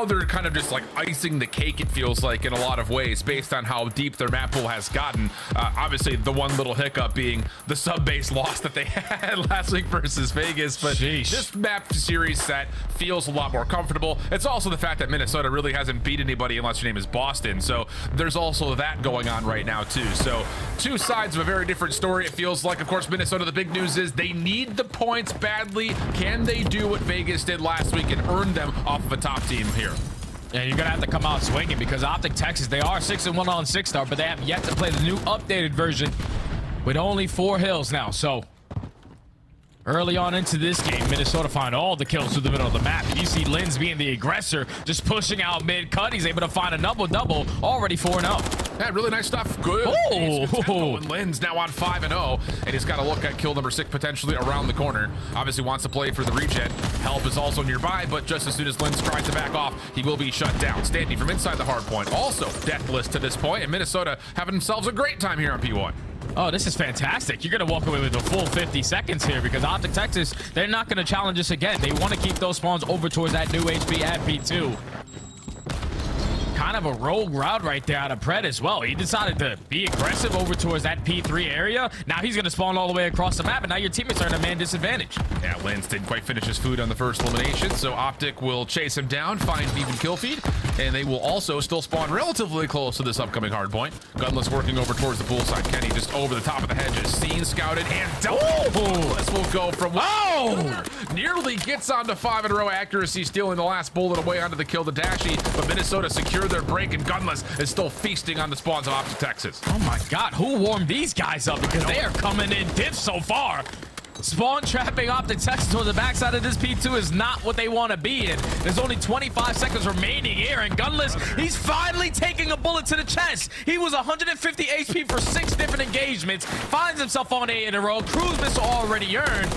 now they're kind of just like icing the cake, it feels like, in a lot of ways, based on how deep their map pool has gotten. Obviously, the one little hiccup being the sub-base loss that they had last week versus Vegas, but this map series set feels a lot more comfortable. It's also the fact that Minnesota really hasn't beat anybody unless your name is Boston, so there's also that going on right now too. So two sides of a very different story, it feels like. Of course, Minnesota, the big news is they need the points badly. Can they do what Vegas did last week and earn them off of a top team here? Yeah, you're gonna have to come out swinging because OpTic Texas, they are 6-1 on 6-star, but they have yet to play the new updated version with only 4 hills now. So early on into this game, Minnesota find all the kills through the middle of the map. You see Linz being the aggressor, just pushing out mid-cut. He's able to find a double-double, already 4-0. Yeah, really nice stuff. Good. Oh, and Linz now on 5-0, and he's got to look at kill number 6 potentially around the corner. Obviously wants to play for the regen. Help is also nearby, but just as soon as Linz tries to back off, he will be shut down. Standing from inside the hard point, also deathless to this point, and Minnesota having themselves a great time here on P1. Oh, this is fantastic. You're going to walk away with a full 50 seconds here because OpTic Texas, they're not going to challenge us again. They want to keep those spawns over towards that new HP at P2. Kind of a rogue route right there out of Pred as well. He decided to be aggressive over towards that P3 area. Now he's going to spawn all the way across the map, and now your teammates are at a man disadvantage. Yeah, Linz didn't quite finish his food on the first elimination, so OpTic will chase him down, find even kill feed, and they will also still spawn relatively close to this upcoming hard point. Gunless working over towards the pool side. Kenny just over the top of the hedges, seen, scouted, and dealt. Gunless will go from nearly gets onto 5 in a row accuracy, stealing the last bullet away onto the kill to Dashy, but Minnesota secured their break, and Gunless is still feasting on the spawns of OpTic Texas. Oh my god, who warmed these guys up? Because they are coming in diff so far. Spawn trapping OpTic Texas towards the backside of this P2 is not what they want to be in. There's only 25 seconds remaining here, and Gunless, he's finally taking a bullet to the chest. He was 150 HP for 6 different engagements, finds himself on 8 in a row. Cruise missile already earned.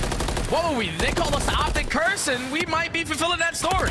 What were we? They called us the OpTic curse, and we might be fulfilling that story.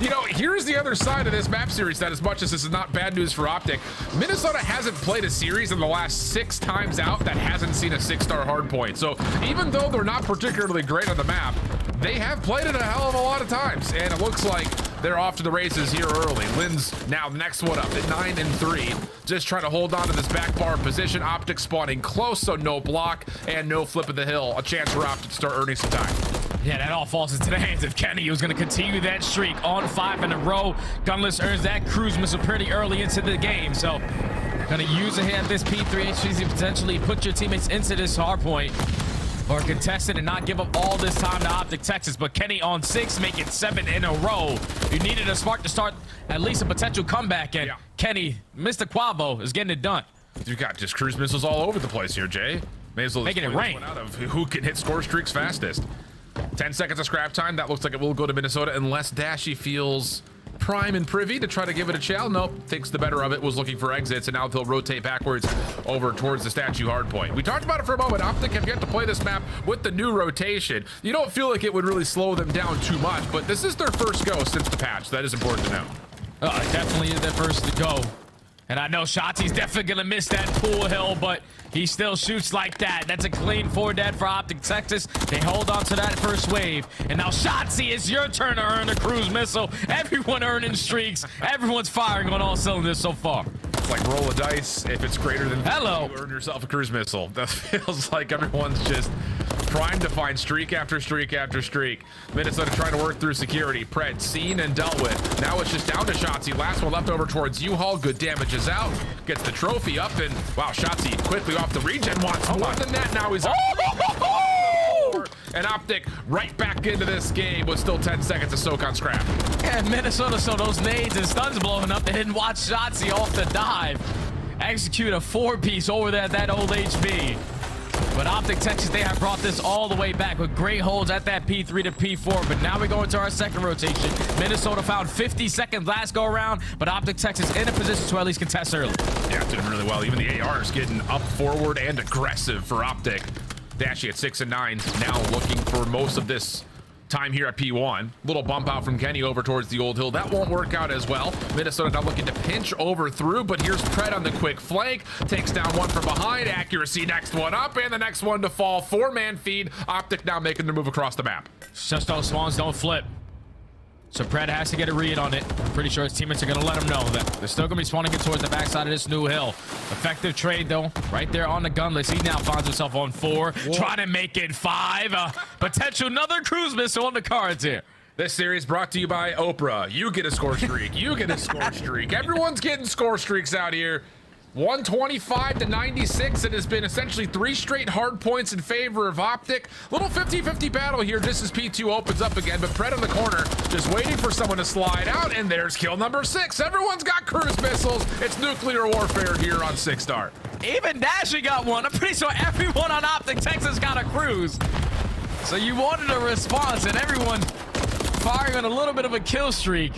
You know, here's the other side of this map series, that as much as this is not bad news for OpTic, Minnesota hasn't played a series in the last 6 times out that hasn't seen a 6-star hardpoint. So even though they're not particularly great on the map, they have played it a hell of a lot of times, and it looks like they're off to the races here early. Linz now the next one up at 9-3, just trying to hold on to this back bar position. OpTic spawning close, so no block and no flip of the hill. A chance for OpTic to start earning some time. Yeah, that all falls into the hands of Kenny, who's going to continue that streak on 5 in a row. Gunless earns that cruise missile pretty early into the game, so going to use a hit at this P3 HP to potentially put your teammates into this hard point or contest it and not give up all this time to OpTic Texas. But Kenny on 6, make it 7 in a row. You needed a spark to start at least a potential comeback, and Kenny, Mr. Quavo, is getting it done. You got just cruise missiles all over the place here, Jay. May as well making it rain. Out of who can hit score streaks fastest. 10 seconds of scrap time. That looks like it will go to Minnesota unless Dashy feels prime and privy to try to give it a chow. Nope, takes the better of it, was looking for exits, and now they'll rotate backwards over towards the statue hardpoint. We talked about it for a moment. OpTic have yet to play this map with the new rotation. You don't feel like it would really slow them down too much, but this is their first go since the patch. That is important to know. It definitely is their first to go. And I know Shotzi's definitely going to miss that pool hill, but he still shoots like that. That's a clean 4 dead for OpTic Texas. They hold on to that first wave. And now Shotzi, it's your turn to earn a cruise missile. Everyone earning streaks. Everyone's firing on all cylinders so far. It's like roll a dice. If it's greater than 50, you earn yourself a cruise missile. That feels like everyone's just primed to find streak after streak after streak. Minnesota trying to work through security. Pred seen and dealt with. Now it's just down to Shotzi. Last one left over towards U-Haul. Good damage is out. Gets the trophy up, and wow, Shotzi quickly off the regen. Wants more than that. Now he's up. And OpTic right back into this game with still 10 seconds of soak on scrap. And Minnesota saw those nades and stuns blowing up. They didn't watch Shotzi off the dive. Execute a 4-piece over there at that old HB. But OpTic Texas, they have brought this all the way back with great holds at that P3 to P4. But now we go into our second rotation. Minnesota found 50 seconds last go around, but OpTic Texas in a position to at least contest early. Yeah, doing really well. Even the ARs getting up forward and aggressive for OpTic. Dashy at 6 and 9, now looking for most of this time here at P1. Little bump out from Kenny over towards the old hill. That won't work out as well. Minnesota now looking to pinch over through, but here's Pred on the quick flank. Takes down one from behind. Accuracy, next one up, and the next one to fall. 4-man feed. OpTic now making their move across the map. Just those swans don't flip. So Pred has to get a read on it. I'm pretty sure his teammates are going to let him know that they're still going to be spawning it towards the backside of this new hill. Effective trade, though, right there on the gun list. He now finds himself on 4, trying to make it 5. Potential another cruise missile on the cards here. This series brought to you by Oprah. You get a score streak. You get a score streak. Everyone's getting score streaks out here. 125 to 96. It has been essentially 3 straight hard points in favor of OpTic. Little 50-50 battle here just as P2 opens up again, but Pred in the corner just waiting for someone to slide out, and there's kill number 6. Everyone's got cruise missiles. It's nuclear warfare here on 6-star. Even Dashy got one. I'm pretty sure everyone on OpTic Texas got a cruise. So you wanted a response, and everyone firing on a little bit of a kill streak.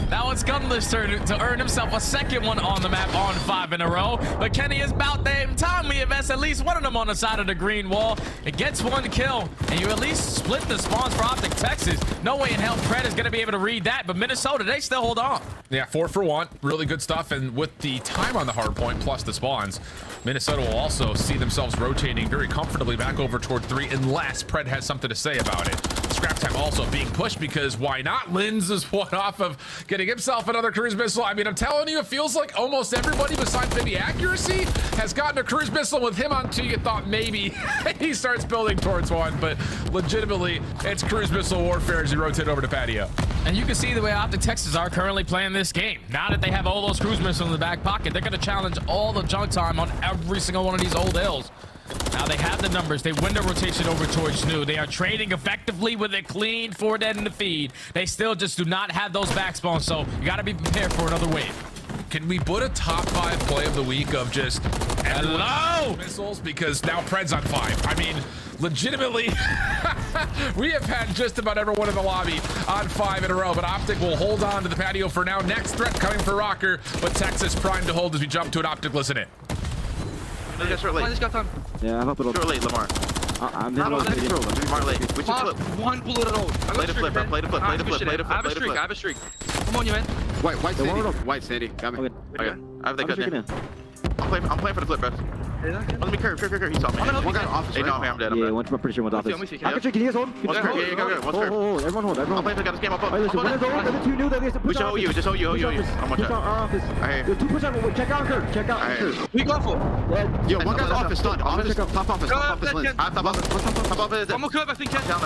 Now it's Gunless turn to earn himself a second one on the map on 5 in a row. But Kenny is about damn time we invest at least one of them on the side of the green wall. It gets 1 kill, and you at least split the spawns for OpTic Texas. No way in hell Pred is going to be able to read that, but Minnesota, they still hold on. Yeah, 4 for 1. Really good stuff. And with the time on the hard point plus the spawns, Minnesota will also see themselves rotating very comfortably back over toward 3 unless Pred has something to say about it. Scrap time also being pushed because why not? Linz is one off of getting himself another cruise missile. I mean, I'm telling you, it feels like almost everybody besides maybe Accuracy has gotten a cruise missile with him on 2. You thought maybe he starts building towards 1, but legitimately it's cruise missile warfare as you rotate over to patio. And you can see the way OpTic Texas are currently playing this game. Now that they have all those cruise missiles in the back pocket, they're going to challenge all the junk time on every single one of these old hills. Now they have the numbers. They win the rotation over towards new. They are trading effectively with a clean 4 dead in the feed. They still just do not have those back spawns, so you got to be prepared for another wave. Can we put a top 5 play of the week of just hello missiles? Because now Pred's on 5. I mean, legitimately, we have had just about everyone in the lobby on 5 in a row, but OpTic will hold on to the patio for now. Next threat coming for Røkkr, but Texas primed to hold as we jump to an OpTic. Listen it. Short late. Yeah, I hope it'll. Short late, Lamar. I'm Lamar late. We should flip. 1 bullet at all. Play the flip, bro. Play the flip. Play the flip. Play the flip. I have a streak. Come on, you man. White Sandy. White Sandy. Got me. Okay. I have the good name. I'm playing for the flip, bro. Let me curve. He saw me. One guy off. Hey, no, I'm dead. Yeah, I'm pretty sure one's office. I can check. Can you guys hold? One curve. Yeah, go. One curve. Hold. Everyone hold. I'm playing for the game. I'm listen, one is over. The 2 new that we have to push. We should hold you. Just hold you. I'm on Push our office. The 2 push out. Check out curve. Check out curve. We go for. Yo, one guy's office done. Office. Top office. Lens. Top office. I'm on curve, I think, Ken. Down.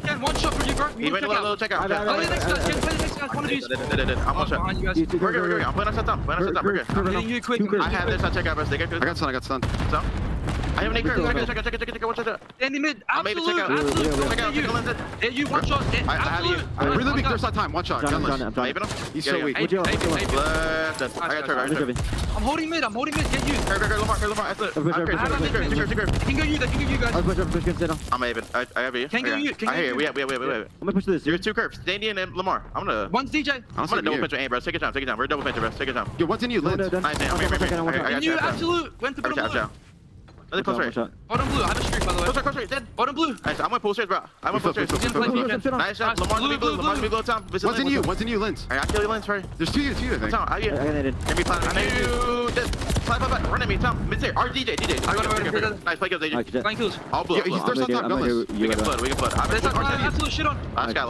Ken, 1 shot for you, bro. He went a little check out. Play the next guy, Ken. Play the next guy. One of these. I'm on shot. Behind you guys. We're good. I'm playing on shot down. We're good. I'm hitting you quick. I have this. I check out, bro. I got stun. So? I have an curve. Check. Watch out. In the mid. I'll maybe check out. Check you. 1 shot. I have you. Really big thirst time. 1 shot. Maybe him. He's so weak. I got turret. I'm holding mid. Get you. Lamar. That's it. Can go you. They can go you guys. I'm Aven. I have you. Can go you. I hear you. Wait. I'm gonna push this. There's 2 curves. Dandy and Lamar. I'm gonna. One's DJ. I'm gonna double pinch with aim, bro. Take your time. We're double pinch, bro. Take your time. Yo, what's in you, Linz? I'm here. And you absolute. Went to bottom blue. Another close right. Bottom blue. I have a streak, by the way. Close right. Dead. Bottom blue. Nice. I'm gonna pull straight, bro. I'm gonna pull straight. Nice shot. Lamar's gonna be blue. Tom. What's in you, Linz? I kill you, Linz. Hurry. There's 2 I think. Tom, I need you. Slide. Run at me, Tom. Mid-tier. Our DJ. I got it. Nice play, DJ. Flying kills. All blue. He's thirst on top, gunless. We can flood. There's absolute shit on. Last guy.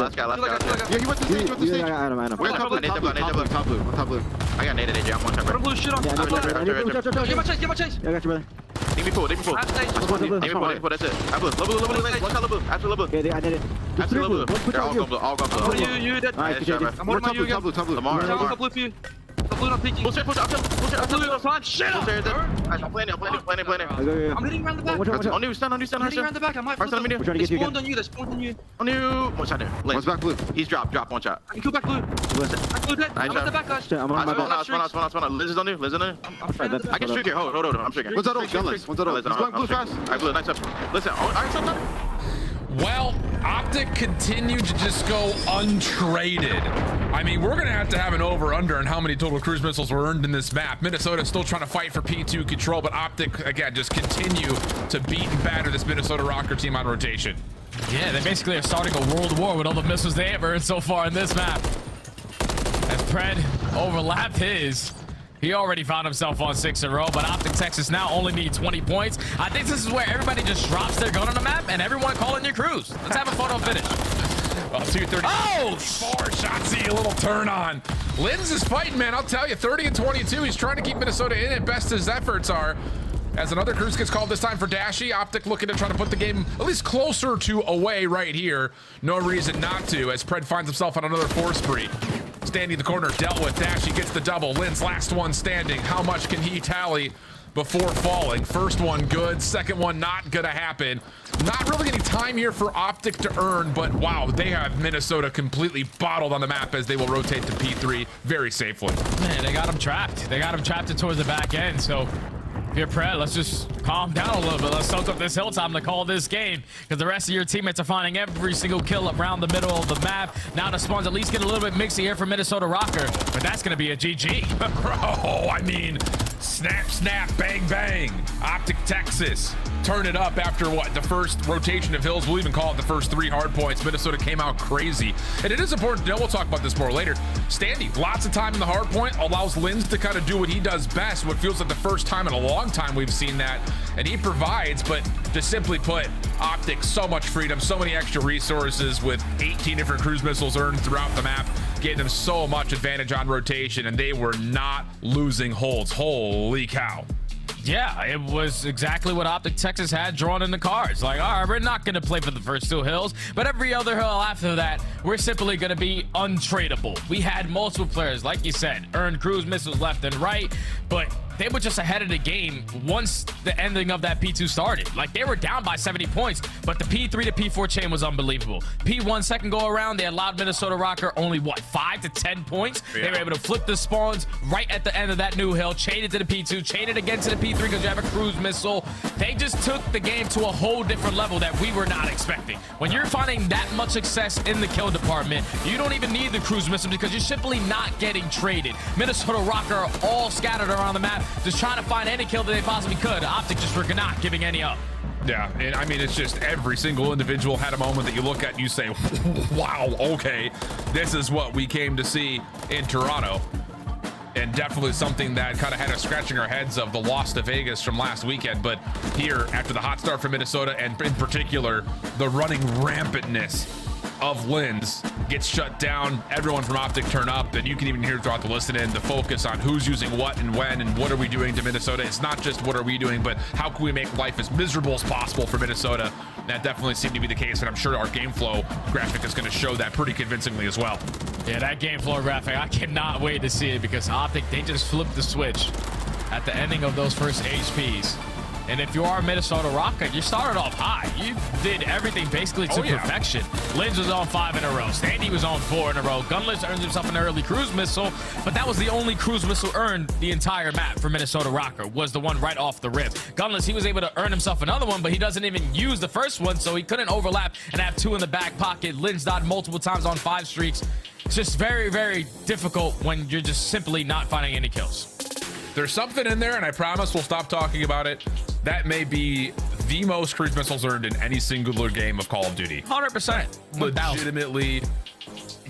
Yeah, he went to stage. I know. We're top blue. I got naded, AJ. I'm one time. Bottom blue shit on. Get my chase. I got you, brother. Take me pull. That's it. I blue. Low blue. Watch out, low blue. After low blue. Okay, I did it. After low blue. They're all gone blue. I'm holding you dead. Nice shot, bro. I'm holding my you again. Top blue. Lamar. Top blue for you. Top blue not peeking. Pull straight. Shit up. I'm planning. I'm hitting around the back. On you, stun. I'm hitting around the back. I might flip them. They spawned on you. On you. One shot there. One's back blue. He's drop. 1 shot. I can kill back blue. Back blue dead. I'm at the back, guys. I'm on my back. One out. Liz is on you. I'm trying to. I can streak here. Hold. I'm streaking. What's that old gunless? He's going blue fast. I blue. Nice up. Listen. Alright, something. Well, OpTic continued to just go untraded. I mean, we're gonna have to have an over-under on how many total cruise missiles were earned in this map. Minnesota still trying to fight for P2 control, but OpTic, again, just continue to beat and batter this Minnesota Røkkr team on rotation. Yeah, they basically are starting a world war with all the missiles they have earned so far in this map. As Pred overlapped his, he already found himself on 6 in a row, but OpTic Texas now only need 20 points. I think this is where everybody just drops their gun on the map and everyone call in your crews. Let's have a photo finish. Well, 230. Oh! 4 shots. See a little turn on. Linz is fighting, man. I'll tell you, 30 and 22. He's trying to keep Minnesota in at best his efforts are. As another cruise gets called this time for Dashy. OpTic looking to try to put the game at least closer to away right here. No reason not to, as Pred finds himself on another 4 spree. Standing in the corner, dealt with. Dashy gets the double. Linz last one standing. How much can he tally before falling? First one good, second one not gonna happen. Not really any time here for OpTic to earn, but wow, they have Minnesota completely bottled on the map as they will rotate to P3 very safely. Man, they got him trapped. They got him trapped towards the back end, so here, Pred, let's just calm down a little bit. Let's soak up this hill time to call this game, because the rest of your teammates are finding every single kill around the middle of the map. Now the spawns at least get a little bit mixy here for Minnesota Røkkr, but that's going to be a GG. Bro, I mean, snap, snap, bang, bang. OpTic Texas. Turn it up after what? The first rotation of hills. We'll even call it the first 3 hard points. Minnesota came out crazy. And it is important to know, we'll talk about this more later. Standy, lots of time in the hard point, allows Linz to kind of do what he does best. What feels like the first time in a long time we've seen that. And he provides, but to simply put, OpTic so much freedom, so many extra resources with 18 different cruise missiles earned throughout the map, getting them so much advantage on rotation, and they were not losing holds. Holy cow. Yeah, it was exactly what OpTic Texas had drawn in the cards. Like, all right, we're not going to play for the first 2 hills, but every other hill after that, we're simply going to be untradeable. We had multiple players, like you said, earned cruise missiles left and right, but they were just ahead of the game once the ending of that P2 started. Like, they were down by 70 points, but the P3 to P4 chain was unbelievable. P1 second go around, they allowed Minnesota Røkkr only, what, 5 to 10 points? Yeah. They were able to flip the spawns right at the end of that new hill, chain it to the P2, chain it again to the P3 because you have a cruise missile. They just took the game to a whole different level that we were not expecting. When you're finding that much success in the kill department, you don't even need the cruise missile because you're simply not getting traded. Minnesota Røkkr are all scattered around the map, just trying to find any kill that they possibly could. OpTic just were not giving any up. Yeah, and I mean, it's just every single individual had a moment that you look at and you say, wow, okay, this is what we came to see in Toronto. And definitely something that kind of had us scratching our heads of the loss to Vegas from last weekend. But here, after the hot start for Minnesota, and in particular, the running rampantness of Linz gets shut down. Everyone from OpTic turn up, and you can even hear throughout the listen-in the focus on who's using what and when and what are we doing to Minnesota. It's not just what are we doing, but how can we make life as miserable as possible for Minnesota. That definitely seemed to be the case, and I'm sure our game flow graphic is going to show that pretty convincingly as well. Yeah, that game flow graphic, I cannot wait to see it, because OpTic, they just flipped the switch at the ending of those first HPs. And if you are Minnesota Røkkr, you started off high. You did everything basically to perfection. Linz was on 5 in a row. Standy was on 4 in a row. Gunless earned himself an early cruise missile, but that was the only cruise missile earned the entire map for Minnesota Røkkr, was the one right off the rip. Gunless, he was able to earn himself another one, but he doesn't even use the first one, so he couldn't overlap and have 2 in the back pocket. Linz died multiple times on 5 streaks. It's just very, very difficult when you're just simply not finding any kills. There's something in there, and I promise we'll stop talking about it. That may be the most cruise missiles earned in any singular game of Call of Duty. 100%. Legitimately,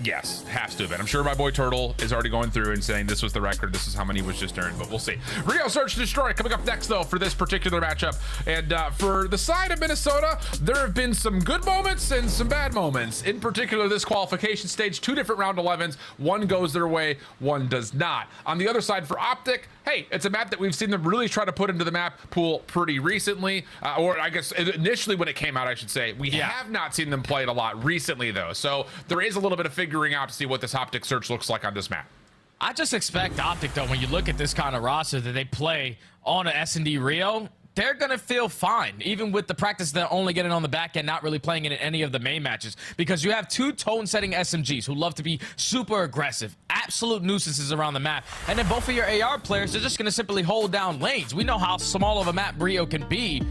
yes, has to have been. I'm sure my boy Turtle is already going through and saying this was the record, this is how many was just earned, but we'll see. Rio Search and Destroy coming up next, though, for this particular matchup. And for the side of Minnesota, there have been some good moments and some bad moments. In particular, this qualification stage, 2 different round 11s. One goes their way, one does not. On the other side for OpTic, hey, it's a map that we've seen them really try to put into the map pool pretty recently, or I guess initially when it came out, I should say. We have not seen them play it a lot recently, though. So there is a little bit of figuring out to see what this OpTic search looks like on this map. I just expect OpTic, though, when you look at this kind of roster that they play on an S&D Rio, they're going to feel fine, even with the practice they're only getting on the back end, not really playing it in any of the main matches, because you have 2 tone-setting SMGs who love to be super aggressive, absolute nuisances around the map, and then both of your AR players are just going to simply hold down lanes. We know how small of a map Rio can be,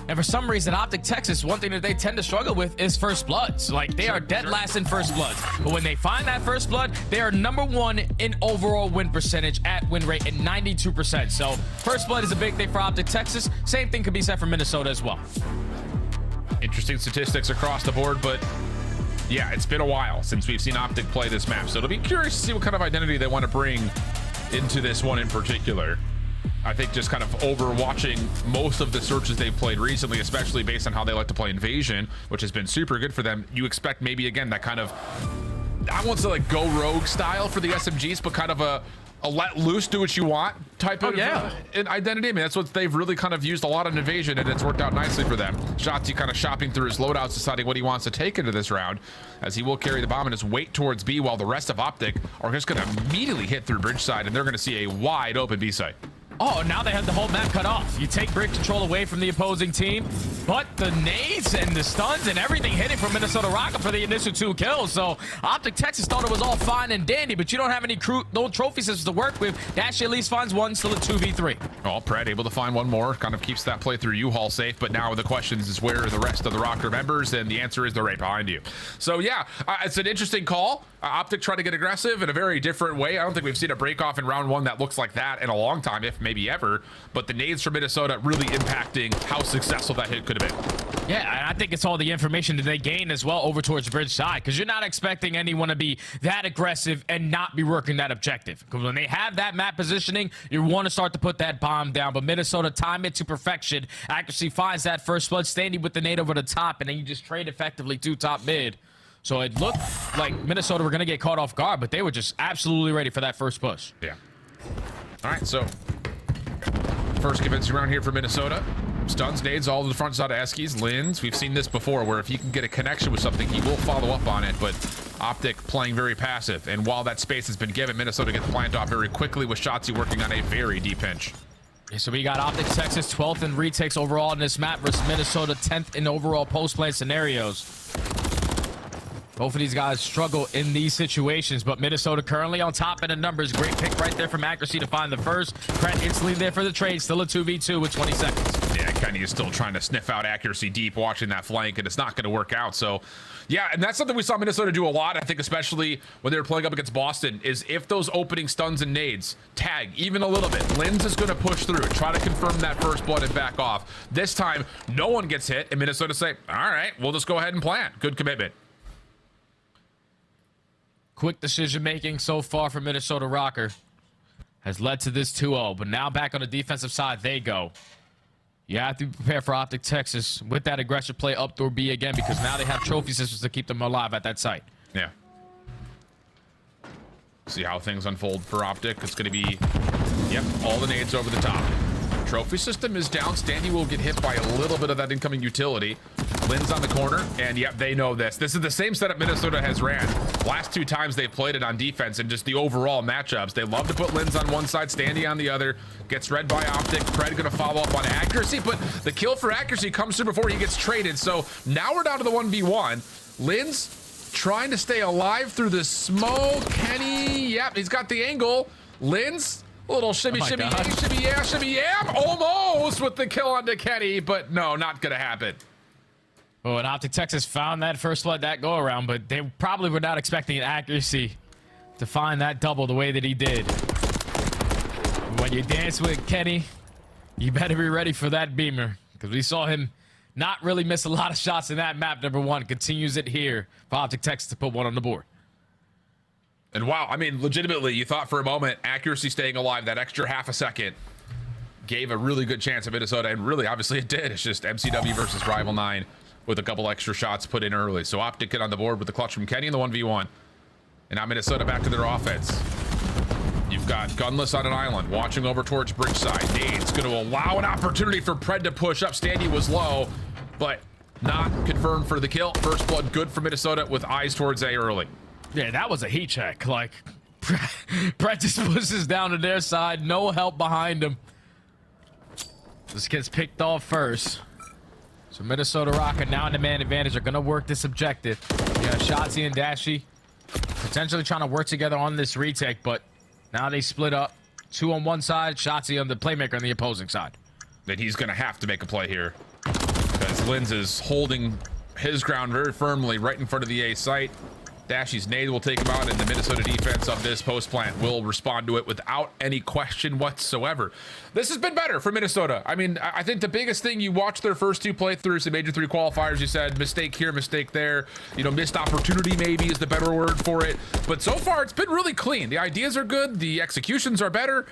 and for some reason, OpTic Texas, one thing that they tend to struggle with is first bloods. Like, they are dead last in first bloods, but when they find that first blood, they are #1 in overall win percentage at win rate at 92%. So first blood is a big thing for OpTic Texas. Same thing could be said for Minnesota as well. Interesting statistics across the board, but yeah, it's been a while since we've seen OpTic play this map, so it'll be curious to see what kind of identity they want to bring into this one in particular. I think just kind of overwatching most of the searches they've played recently, especially based on how they like to play Invasion, which has been super good for them. You expect maybe, again, that kind of, I won't say like go rogue style for the SMGs, but kind of a let loose, do what you want type of identity. I mean, that's what they've really kind of used a lot in Invasion, and it's worked out nicely for them. Shotzzy kind of shopping through his loadouts, deciding what he wants to take into this round, as he will carry the bomb and his weight towards B, while the rest of OpTic are just going to immediately hit through bridge side, and they're going to see a wide open B site. Oh, now they have the whole map cut off. You take bridge control away from the opposing team, but the nades and the stuns and everything hitting from Minnesota Røkkr for the initial 2 kills. So OpTic Texas thought it was all fine and dandy, but you don't have any no trophy systems to work with. Dash at least finds one, still at 2v3. Well, Pred able to find one more, kind of keeps that play through U-Haul safe, but now the question is where are the rest of the Røkkr members, and the answer is they're right behind you. So yeah, it's an interesting call. OpTic try to get aggressive in a very different way. I don't think we've seen a break off in round 1 that looks like that in a long time, if maybe ever, but the nades from Minnesota really impacting how successful that hit could have been. Yeah, and I think it's all the information that they gain as well over towards bridge side, because you're not expecting anyone to be that aggressive and not be working that objective. Because when they have that map positioning, you want to start to put that bomb down, but Minnesota time it to perfection. Accuracy finds that first blood, standing with the nade over the top, and then you just trade effectively to top mid. So it looked like Minnesota were going to get caught off guard, but they were just absolutely ready for that first push. Yeah. All right, so first convincing round here for Minnesota. Stuns, nades, all to the front side of Eskies. Lins, we've seen this before, where if he can get a connection with something, he will follow up on it, but OpTic playing very passive. And while that space has been given, Minnesota gets plant off very quickly with Shotzzy working on a very deep pinch. Yeah, so we got OpTic Texas 12th in retakes overall in this map versus Minnesota 10th in overall post-play scenarios. Both of these guys struggle in these situations, but Minnesota currently on top in the numbers. Great pick right there from Accuracy to find the first. Pratt instantly there for the trade. Still a 2v2 with 20 seconds. Yeah, Kenny is still trying to sniff out Accuracy deep, watching that flank, and it's not going to work out. So, yeah, and that's something we saw Minnesota do a lot, I think, especially when they were playing up against Boston, is if those opening stuns and nades tag even a little bit, Lins is going to push through and try to confirm that first blood and back off. This time, no one gets hit, and Minnesota say, all right, we'll just go ahead and plant. Good commitment. Quick decision-making so far from Minnesota Røkkr has led to this 2-0, but now back on the defensive side they go. You have to prepare for OpTic Texas with that aggressive play up through B again, because now they have trophy systems to keep them alive at that site. Yeah. See how things unfold for OpTic. It's going to be, yep, all the nades over the top. Trophy system is down. Standy will get hit by a little bit of that incoming utility. Lynn's on the corner, and yep, they know this. This is the same setup Minnesota has ran last 2 times they've played it on defense, and just the overall matchups. They love to put Lynn's on one side, Standy on the other. Gets read by OpTic. Pred going to follow up on Accuracy, but the kill for Accuracy comes through before he gets traded. So now we're down to the 1v1. Lynn's trying to stay alive through the smoke. Kenny, yep, he's got the angle. Lynn's a little shimmy, shimmy, shimmy, yeah, shimmy, yeah. Almost with the kill onto Kenny, but no, not going to happen. Oh, and OpTic Texas found that first blood that go around, but they probably were not expecting Accuracy to find that double the way that he did. When you dance with Kenny, you better be ready for that beamer, because we saw him not really miss a lot of shots in that map. Number 1 continues it here for OpTic Texas to put one on the board. And wow, I mean, legitimately, you thought for a moment Accuracy staying alive, that extra half a second, gave a really good chance at Minnesota, and really, obviously, it did. It's just MCW versus Rival 9 with a couple extra shots put in early. So OpTic get on the board with the clutch from Kenny in the 1v1. And now Minnesota back to their offense. You've got Gunless on an island, watching over towards bridge side. Nade's going to allow an opportunity for Pred to push up. Standy was low, but not confirmed for the kill. First blood good for Minnesota with eyes towards A early. Yeah, that was a heat check. Like, Pred just pushes down to their side. No help behind him. This gets picked off first. So Minnesota Røkkr now in the man advantage are going to work this objective. You got Shotzzy and Dashy potentially trying to work together on this retake, but now they split up. 2 on one side, Shotzzy on the playmaker on the opposing side. Then he's going to have to make a play here, because Lins is holding his ground very firmly right in front of the A site. Dashy's nade will take him out, and the Minnesota defense of this post plant will respond to it without any question whatsoever. This has been better for Minnesota. I mean, I think the biggest thing, you watched their first 2 playthroughs, the Major 3 qualifiers, you said mistake here, mistake there, you know, missed opportunity maybe is the better word for it. But so far, it's been really clean. The ideas are good, the executions are better.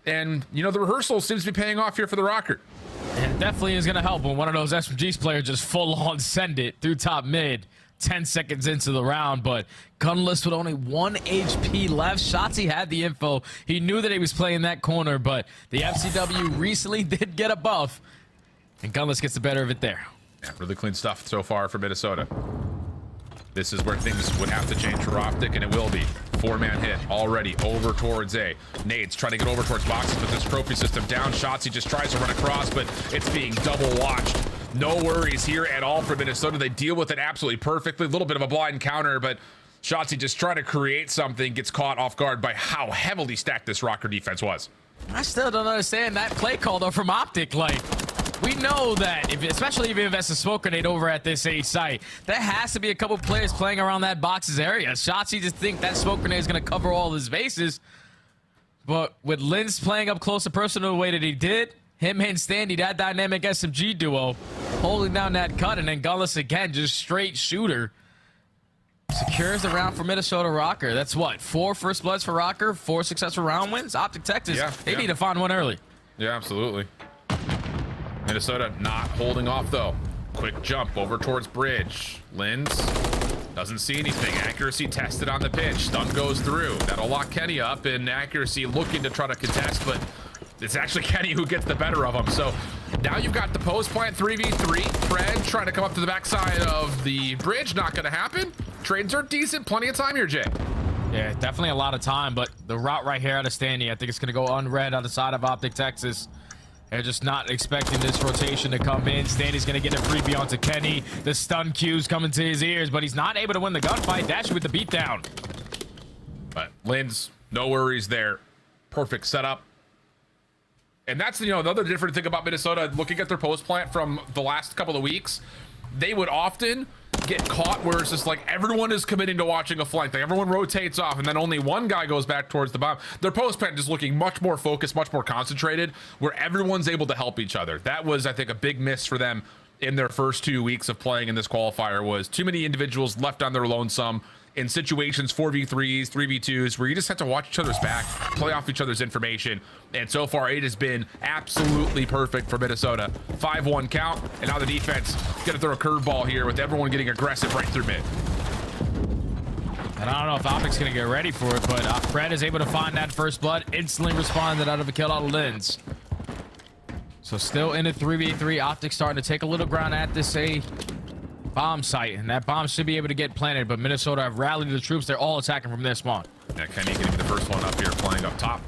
And, you know, the rehearsal seems to be paying off here for the Røkkr. And it definitely is going to help when one of those SMG's players just full on send it through top mid 10 seconds into the round. But Gunless with only 1 HP left. Shotzzy had the info. He knew that he was playing that corner, but the FCW recently did get a buff. And Gunless gets the better of it there. Yeah, really clean stuff so far for Minnesota. This is where things would have to change for OpTic, and it will be. 4-man hit already over towards A. Nades trying to get over towards boxes, but this trophy system down. Shotzzy just tries to run across, but it's being double watched. No worries here at all for Minnesota. They deal with it absolutely perfectly. A little bit of a blind counter, but Shotzzy just trying to create something, gets caught off guard by how heavily stacked this Røkkr defense was. I still don't understand that play call, though, from OpTic. Like, we know that, especially if you invest a smoke grenade over at this A site, there has to be a couple players playing around that box's area. Shotzzy just think that smoke grenade is going to cover all his bases. But with Linz playing up close and personal the way that he did, him and Standy, that dynamic SMG duo, holding down that cut, and then Gunless again, just straight shooter. Secures the round for Minnesota Røkkr. That's what, 4 first bloods for Røkkr, 4 successful round wins? OpTic Texas, they need to find one early. Yeah, absolutely. Minnesota not holding off, though. Quick jump over towards bridge. Linz doesn't see anything. Accuracy tested on the pitch. Stun goes through. That'll lock Kenny up, and Accuracy looking to try to contest, but it's actually Kenny who gets the better of him. So now you've got the post plant 3v3. Pred trying to come up to the backside of the bridge. Not going to happen. Trades are decent. Plenty of time here, Jay. Yeah, definitely a lot of time, but the route right here out of Standy, I think it's going to go unread on the side of OpTic Texas. They're just not expecting this rotation to come in. Standy's going to get a freebie onto Kenny. The stun cues coming to his ears, but he's not able to win the gunfight. Dash with the beatdown. But Linz, no worries there. Perfect setup. And that's, you know, another different thing about Minnesota. Looking at their post plant from the last couple of weeks, they would often get caught where it's just like everyone is committing to watching a flank. Like everyone rotates off and then only one guy goes back towards the bomb. Their post plant just looking much more focused, much more concentrated, where everyone's able to help each other. That was, I think, a big miss for them in their first 2 weeks of playing in this qualifier. Was too many individuals left on their lonesome in situations 4v3s, 3v2s, where you just have to watch each other's back, play off each other's information. And so far, it has been absolutely perfect for Minnesota. 5-1 count, and now the defense gonna throw a curveball here with everyone getting aggressive right through mid. And I don't know if OpTic's gonna get ready for it, but Fred is able to find that first blood, instantly responded out of a kill out of Linz. So still in a 3v3, OpTic starting to take a little ground at this bomb site, and that bomb should be able to get planted, but Minnesota have rallied the troops. They're all attacking from their spawn. Yeah, Kenny getting the first one up here, playing up top.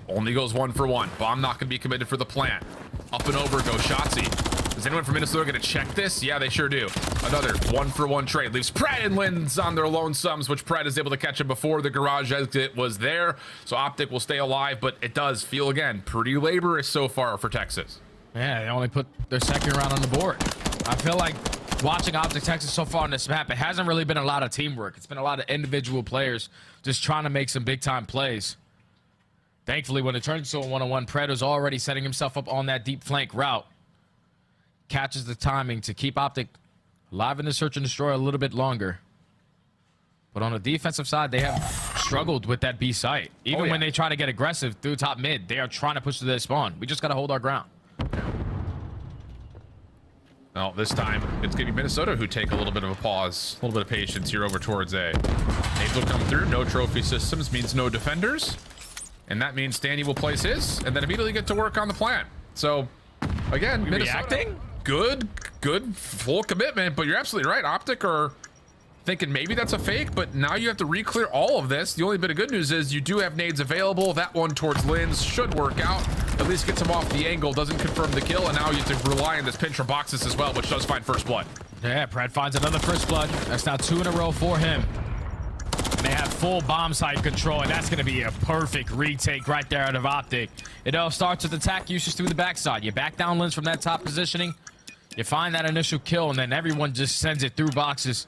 Only goes 1 for 1. Bomb not going to be committed for the plant. Up and over goes Shotzzy. Is anyone from Minnesota going to check this? Yeah, they sure do. Another 1 for 1 trade. Leaves Pred and Linz on their lonesomes, which Pred is able to catch him before the garage exit was there. So OpTic will stay alive, but it does feel, again, pretty laborious so far for Texas. Yeah, they only put their second round on the board. I feel like watching OpTic Texas so far on this map, it hasn't really been a lot of teamwork. It's been a lot of individual players just trying to make some big-time plays. Thankfully, when it turns to a one-on-one, Pred is already setting himself up on that deep flank route. Catches the timing to keep OpTic alive in the search and destroy a little bit longer. But on the defensive side, they have struggled with that B site. Even when they try to get aggressive through top mid, they are trying to push to their spawn. We just got to hold our ground. Well, this time, it's going to be Minnesota who take a little bit of a pause, a little bit of patience here over towards A. Nades will come through. No trophy systems means no defenders. And that means Standy will place his, and then immediately get to work on the plant. So, again, Minnesota, good, full commitment, but you're absolutely right. OpTic are thinking maybe that's a fake, but now you have to re-clear all of this. The only bit of good news is you do have nades available. That one towards Linz should work out. At least gets him off the angle, doesn't confirm the kill, and now you have to rely on this pinch from boxes as well, which does find first blood. Yeah, Pred finds another first blood. That's now 2 in a row for him. And they have full bomb site control, and that's going to be a perfect retake right there out of OpTic. It all starts with attack usage through the backside. You back down Linz from that top positioning, you find that initial kill, and then everyone just sends it through boxes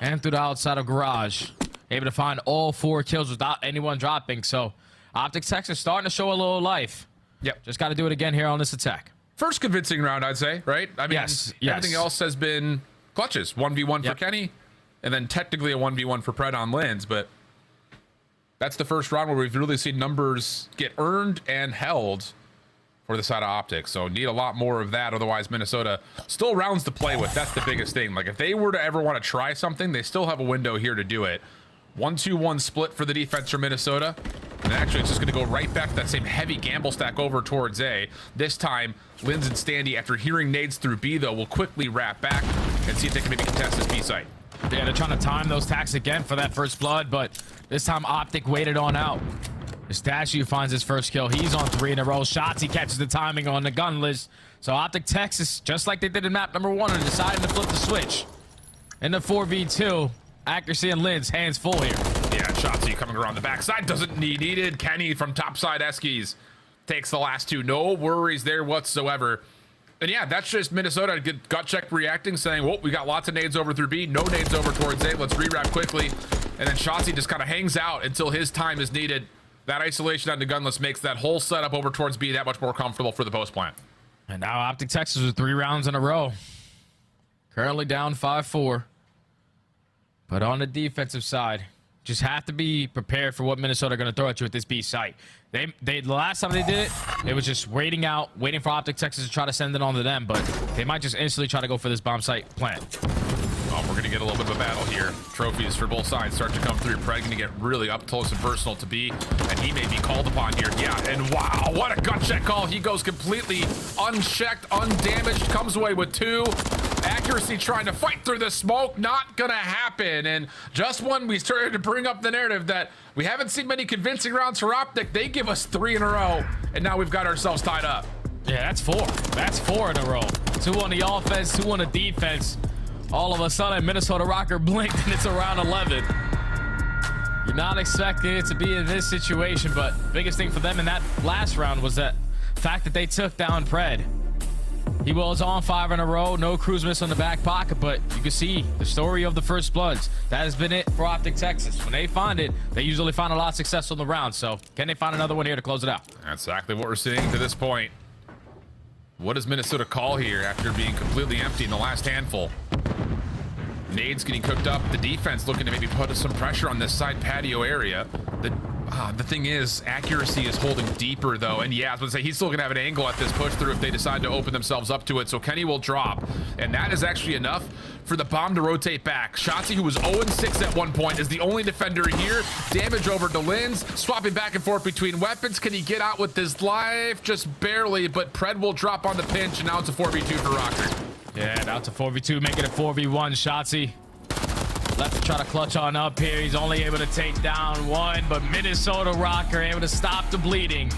and through the outside of garage. Able to find all 4 kills without anyone dropping. So OpTic Texas starting to show a little life. Yep. Just got to do it again here on this attack. First convincing round, I'd say, right? I mean, everything else has been clutches. 1v1 for Kenny, and then technically a 1v1 for Pred on Linz, but That's the first round where we've really seen numbers get earned and held for the side of OpTic. So need a lot more of that. Otherwise, Minnesota still rounds to play with. That's the biggest thing. Like if they were to ever want to try something, they still have a window here to do it. 1-2-1 split for the defense for Minnesota. And actually, it's just going to go right back to that same heavy gamble stack over towards A. This time, Linz and Standy, after hearing nades through B, though, will quickly wrap back and see if they can maybe contest this B site. Yeah, they're trying to time those tacks again for that first blood, but this time OpTic waited on out. Statue finds his first kill. He's on 3 in a row. Shots, he catches the timing on the gunless. So OpTic Texas, just like they did in map number 1, are deciding to flip the switch. In the 4v2, Accuracy and Linz, hands full here. Yeah, Shotzi coming around the backside, doesn't need needed. Kenny from topside Eskies takes the last 2. No worries there whatsoever. And yeah, that's just Minnesota gut check reacting, saying, well, we got lots of nades over through B, no nades over towards A. Let's rewrap quickly. And then Shotzi just kind of hangs out until his time is needed. That isolation on the gunless makes that whole setup over towards B that much more comfortable for the post plant. And now OpTic Texas with 3 rounds in a row. Currently down 5-4. But on the defensive side, just have to be prepared for what Minnesota are going to throw at you at this B site. The last time they did it, it was just waiting for OpTic Texas to try to send it on to them, but they might just instantly try to go for this bomb site plant. Oh, we're going to get a little bit of a battle here. Trophies for both sides start to come through. Pred going to get really up close and personal to B, and he may be called upon here. Yeah, and wow, what a gut check call. He goes completely unchecked, undamaged, comes away with 2. Accuracy trying to fight through the smoke, not gonna happen. And just when we started to bring up the narrative that we haven't seen many convincing rounds for OpTic, they give us 3 in a row, and now we've got ourselves tied up. Yeah, that's 4. That's 4 in a row. 2 on the offense, 2 on the defense. All of a sudden, Minnesota Røkkr blinked, and it's around 11. You're not expecting it to be in this situation, but biggest thing for them in that last round was that fact that they took down Pred. He was on 5 in a row, no cruise miss on the back pocket, but you can see the story of the first bloods. That has been it for OpTic Texas. When they find it, they usually find a lot of success on the round. So can they find another one here to close it out? That's exactly what we're seeing to this point. What does Minnesota call here after being completely empty in the last handful? Nades getting cooked up. The defense looking to maybe put some pressure on this side patio area. The thing is, Accuracy is holding deeper though, and yeah, I was gonna say he's still gonna have an angle at this push through if they decide to open themselves up to it. So Kenny will drop, and that is actually enough for the bomb to rotate back. Shotzi, who was 0-6 at one point, is the only defender here. Damage over to Linz, swapping back and forth between weapons. Can he get out with his life? Just barely, but Pred will drop on the pinch, and now it's a 4v2 for Røkkr. Yeah, now it's a 4v2, making it 4v1. Shotzi left to try to clutch on up here. He's only able to take down 1, but Minnesota Røkkr able to stop the bleeding.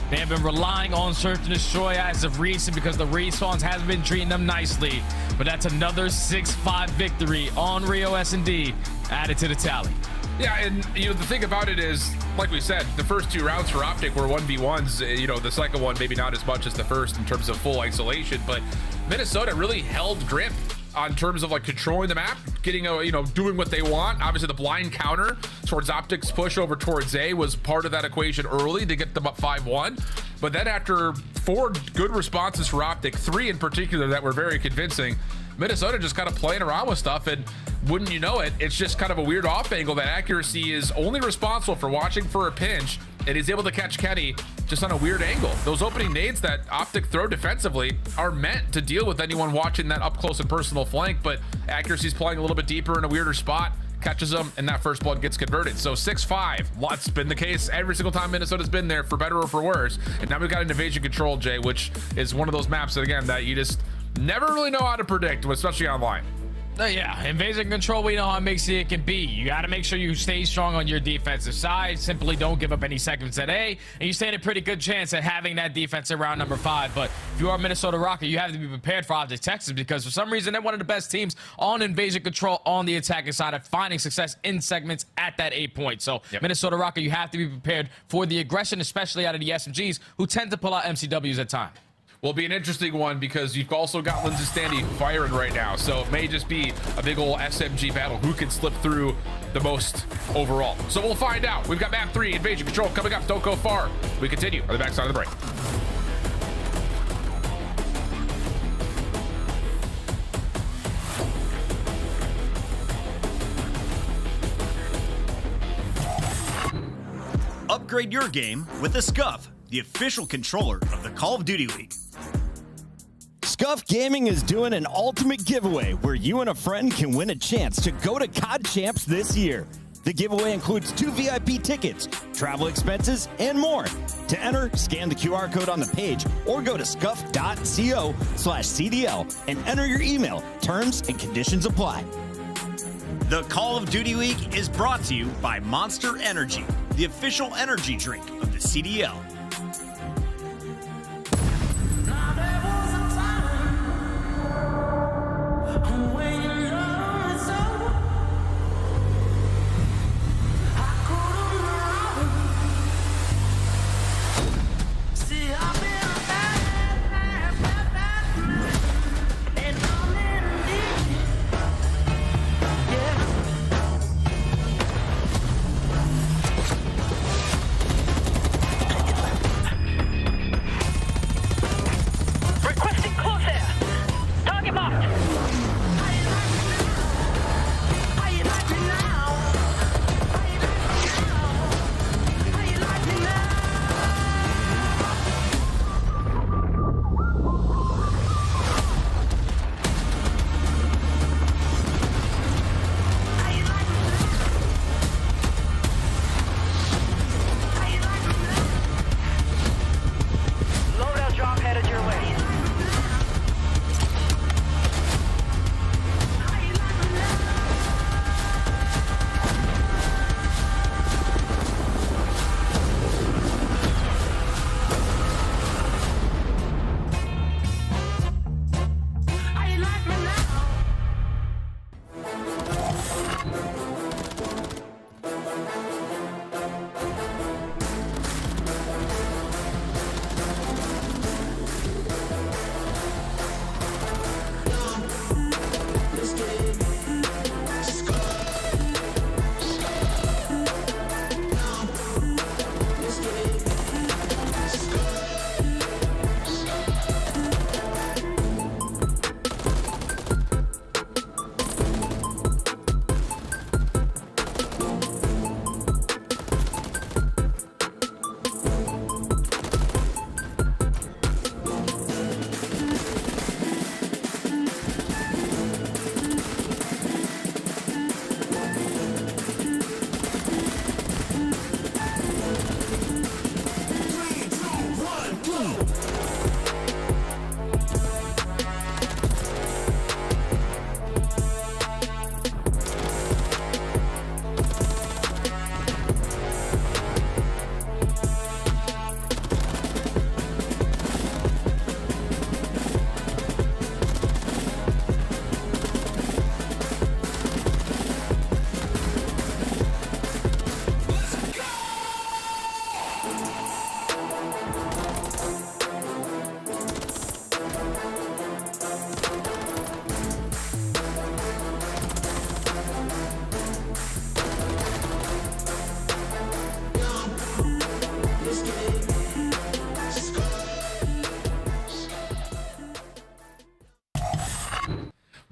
They have been relying on search and destroy as of recent because the respawns haven't been treating them nicely. But that's another 6-5 victory on Rio S&D added to the tally. Yeah, and you know the thing about it is, like we said, the first 2 rounds for OpTic were 1v1s. You know, the second one maybe not as much as the first in terms of full isolation, but Minnesota really held grip on terms of like controlling the map, getting a, you know, doing what they want. Obviously the blind counter towards OpTic's push over towards A was part of that equation early to get them up 5-1. But then after 4 good responses for OpTic, 3 in particular that were very convincing, Minnesota just kind of playing around with stuff, and wouldn't you know it, it's just kind of a weird off angle that Accuracy is only responsible for watching for a pinch, and he's able to catch Kenny just on a weird angle. Those opening nades that OpTic throw defensively are meant to deal with anyone watching that up close and personal flank, but Accuracy's playing a little bit deeper in a weirder spot, catches them, and that first blood gets converted. So 6-5, that's been the case every single time Minnesota's been there, for better or for worse. And now we've got an invasion control, Jay, which is one of those maps that, again, that you just never really know how to predict, especially online. Yeah, invasion control, we know how mixy it can be. You got to make sure you stay strong on your defensive side. Simply don't give up any seconds at A, and you stand a pretty good chance at having that defense in round number 5. But if you are Minnesota Røkkr, you have to be prepared for OpTic Texas, because for some reason they're one of the best teams on invasion control on the attacking side of finding success in segments at that 8 point. So Minnesota Røkkr, you have to be prepared for the aggression, especially out of the SMGs, who tend to pull out MCWs at times. Will be an interesting one because you've also got Linz and Standy firing right now, so it may just be a big old SMG battle who can slip through the most overall. So we'll find out. We've got map 3, invasion control, coming up. Don't go far. We continue on the backside of the break. upgrade your game with a SCUF, the official controller of the Call of Duty League. Scuff Gaming is doing an ultimate giveaway where you and a friend can win a chance to go to COD Champs this year. The giveaway includes 2 VIP tickets, travel expenses, and more. To enter, scan the QR code on the page or go to scuff.co/CDL and enter your email. Terms and conditions apply. The Call of Duty League is brought to you by Monster Energy, the official energy drink of the CDL.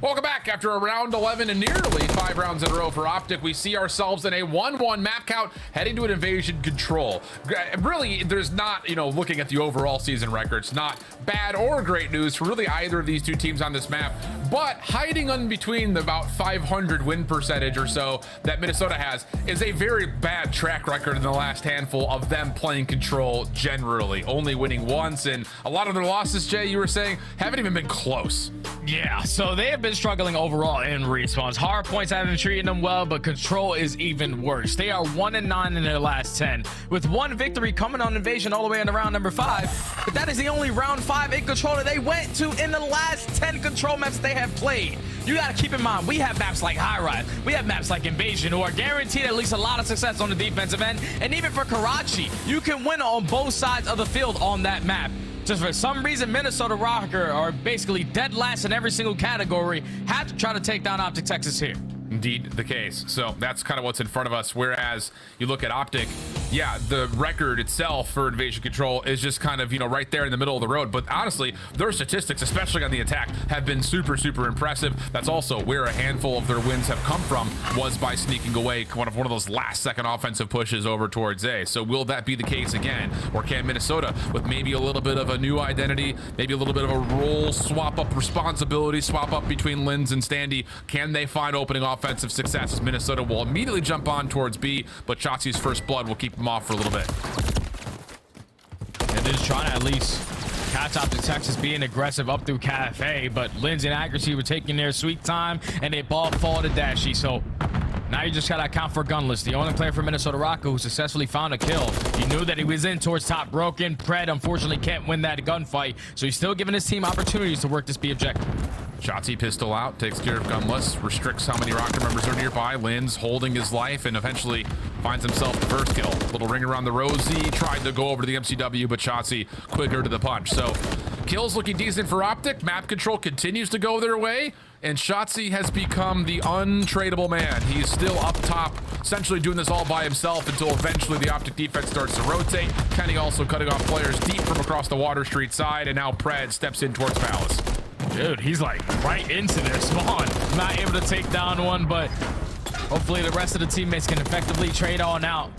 Welcome back. After a round 11 and nearly 5 rounds in a row for OpTic, we see ourselves in a 1-1 map count heading to an invasion control. Really, there's not, looking at the overall season records, not bad or great news for really either of these two teams on this map, but hiding in between the about 500 win percentage or so that Minnesota has is a very bad track record in the last handful of them playing control generally, only winning once, and a lot of their losses, Jay, you were saying, haven't even been close. Yeah, so they have been struggling overall in respawns. Hard points haven't been treating them well, but control is even worse. They are 1-9 in their last 10, with one victory coming on invasion all the way into round number 5. But that is the only round 5 in control that they went to in the last 10 control maps they have played. You got to keep in mind, we have maps like High Rise, we have maps like Invasion, who are guaranteed at least a lot of success on the defensive end. And even for Karachi, you can win on both sides of the field on that map. Just for some reason, Minnesota Røkkr are basically dead last in every single category, have to try to take down OpTic Texas here. Indeed the case. So that's kind of what's in front of us. Whereas you look at OpTic, yeah, the record itself for invasion control is just kind of, you know, right there in the middle of the road. But honestly, their statistics, especially on the attack, have been super, super impressive. That's also where a handful of their wins have come from, was by sneaking away one of those last second offensive pushes over towards A. So will that be the case again? Or can Minnesota, with maybe a little bit of a new identity, maybe a little bit of a role swap up, responsibility swap up between Linz and Standy, can they find opening offensive success as Minnesota will immediately jump on towards B, but Shotzzy's first blood will keep him off for a little bit. And just trying to at least catch OpTic Texas being aggressive up through Cafe, but Linz and Accuracy were taking their sweet time, and they ball fall to Dashy. So now you just gotta account for Gunless, the only player for Minnesota Røkkr who successfully found a kill. He knew that he was in towards top broken. Pred unfortunately can't win that gunfight, so he's still giving his team opportunities to work this B objective. Shotzzy pistol out, takes care of Gunless, restricts how many Røkkr members are nearby. Linz holding his life and eventually finds himself the first kill. Little ring around the rosy, tried to go over to the MCW, but Shotzzy quicker to the punch. So kills looking decent for OpTic. Map control continues to go their way, and Shotzzy has become the untradeable man. He's still up top, essentially doing this all by himself until eventually the OpTic defense starts to rotate. Kenny also cutting off players deep from across the Water Street side, and now Pred steps in towards Palace. Dude, he's like right into their spawn. Not able to take down one, but hopefully the rest of the teammates can effectively trade on out.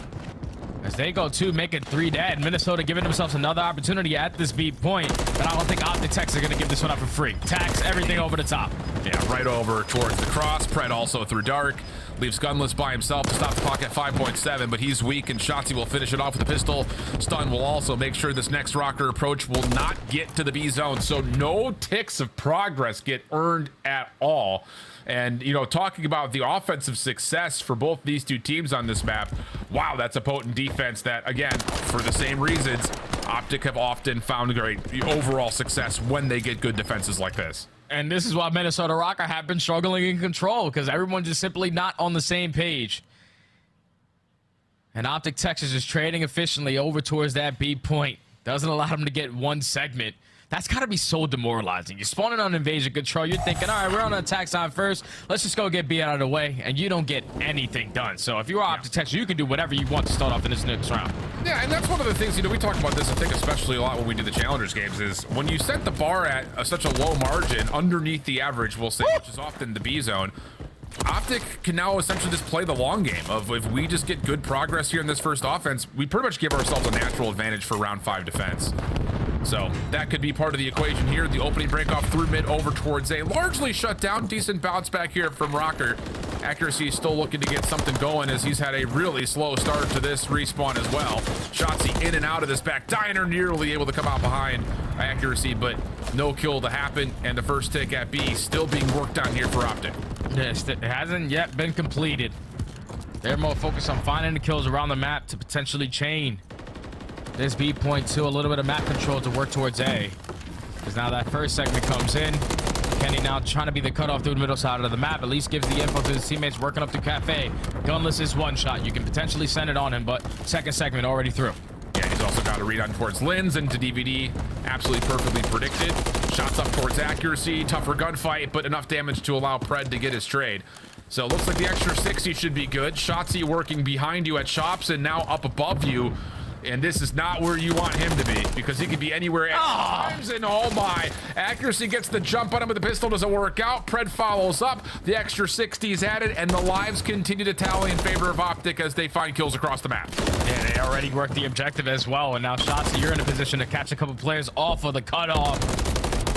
As they go to make it 3 dead. Minnesota giving themselves another opportunity at this B point, but I don't think OpTic Texas are going to give this one up for free. Tax everything over the top. Yeah, right over towards the cross. Pred also through dark. Leaves Gunless by himself to stop the clock at 5.7, but he's weak, and Shotzzy will finish it off with a pistol. Stun will also make sure this next Røkkr approach will not get to the B zone, so no ticks of progress get earned at all. And, you know, talking about the offensive success for both these two teams on this map, wow, that's a potent defense that, again, for the same reasons, OpTic have often found great overall success when they get good defenses like this. And this is why Minnesota Røkkr have been struggling in control, because everyone's just simply not on the same page. And OpTic Texas is trading efficiently over towards that B point. Doesn't allow them to get one segment. That's got to be so demoralizing. You're spawning on invasion control. You're thinking, all right, we're on attack side first. Let's just go get B out of the way. And you don't get anything done. So if you're OpTic Texas, you can do whatever you want to start off in this next round. Yeah, and that's one of the things, you know, we talk about this, I think, especially a lot when we do the Challengers games, is when you set the bar at such a low margin, underneath the average, we'll say, which is often the B zone, OpTic can now essentially just play the long game of, if we just get good progress here in this first offense, we pretty much give ourselves a natural advantage for round 5 defense. So that could be part of the equation here. The opening break off through mid over towards A, largely shut down. Decent bounce back here from Røkkr. Accuracy is still looking to get something going, as he's had a really slow start to this respawn as well. Shotzzy in and out of this back diner, nearly able to come out behind Accuracy, but no kill to happen, and the first tick at B still being worked on here for OpTic. Yes, it hasn't yet been completed. They're more focused on finding the kills around the map to potentially chain this B point to a little bit of map control to work towards A. Because now that first segment comes in. Kenny now trying to be the cutoff through the middle side of the map. At least gives the info to his teammates working up to Cafe. Gunless is one shot. You can potentially send it on him, but second segment already through. Yeah, he's also got a read on towards Linz into DVD. Absolutely perfectly predicted. Shots up towards Accuracy. Tougher gunfight, but enough damage to allow Pred to get his trade. So it looks like the extra 60 should be good. Shotzzy working behind you at shops and now up above you. And this is not where you want him to be, because he could be anywhere at times. And oh my, Accuracy gets the jump on him with the pistol, doesn't work out. Pred follows up, the extra 60 is added, and the lives continue to tally in favor of OpTic as they find kills across the map. Yeah, they already worked the objective as well, and now Shotzzy, you're in a position to catch a couple players off of the cutoff.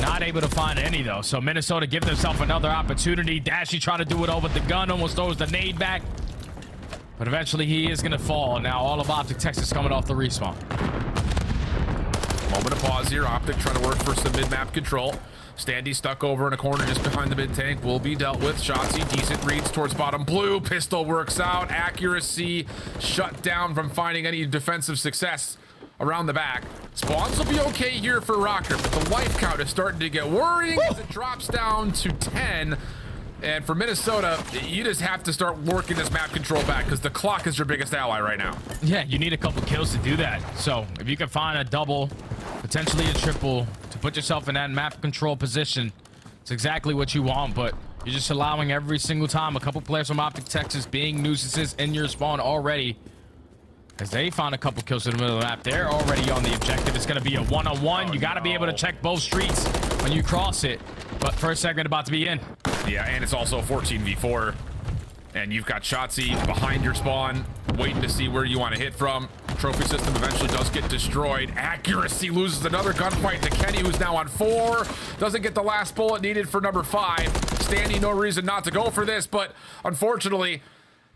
Not able to find any though, so Minnesota give themselves another opportunity. Dashy trying to do it all with the gun, almost throws the nade back. But eventually he is going to fall. Now all of OpTic Texas coming off the respawn. Moment of pause here. OpTic trying to work for some mid-map control. Standy stuck over in a corner just behind the mid-tank. Will be dealt with. Shotzzy, decent reads towards bottom blue. Pistol works out. Accuracy shut down from finding any defensive success around the back. Spawns will be okay here for Røkkr, but the life count is starting to get worrying as it drops down to 10. And for Minnesota, you just have to start working this map control back, because the clock is your biggest ally right now. Yeah, you need a couple kills to do that. So if you can find a double, potentially a triple, to put yourself in that map control position, it's exactly what you want. But you're just allowing every single time a couple players from OpTic Texas being nuisances in your spawn already. As they found a couple kills in the middle of the map. They're already on the objective. It's going to be a one-on-one. You got to be able to check both streets when you cross it. But first segment about to be in. Yeah, and it's also a 14v4. And you've got Shotzi behind your spawn, waiting to see where you want to hit from. Trophy system eventually does get destroyed. Accuracy loses another gunfight to Kenny, who's now on 4. Doesn't get the last bullet needed for number 5. Standing, no reason not to go for this, but unfortunately,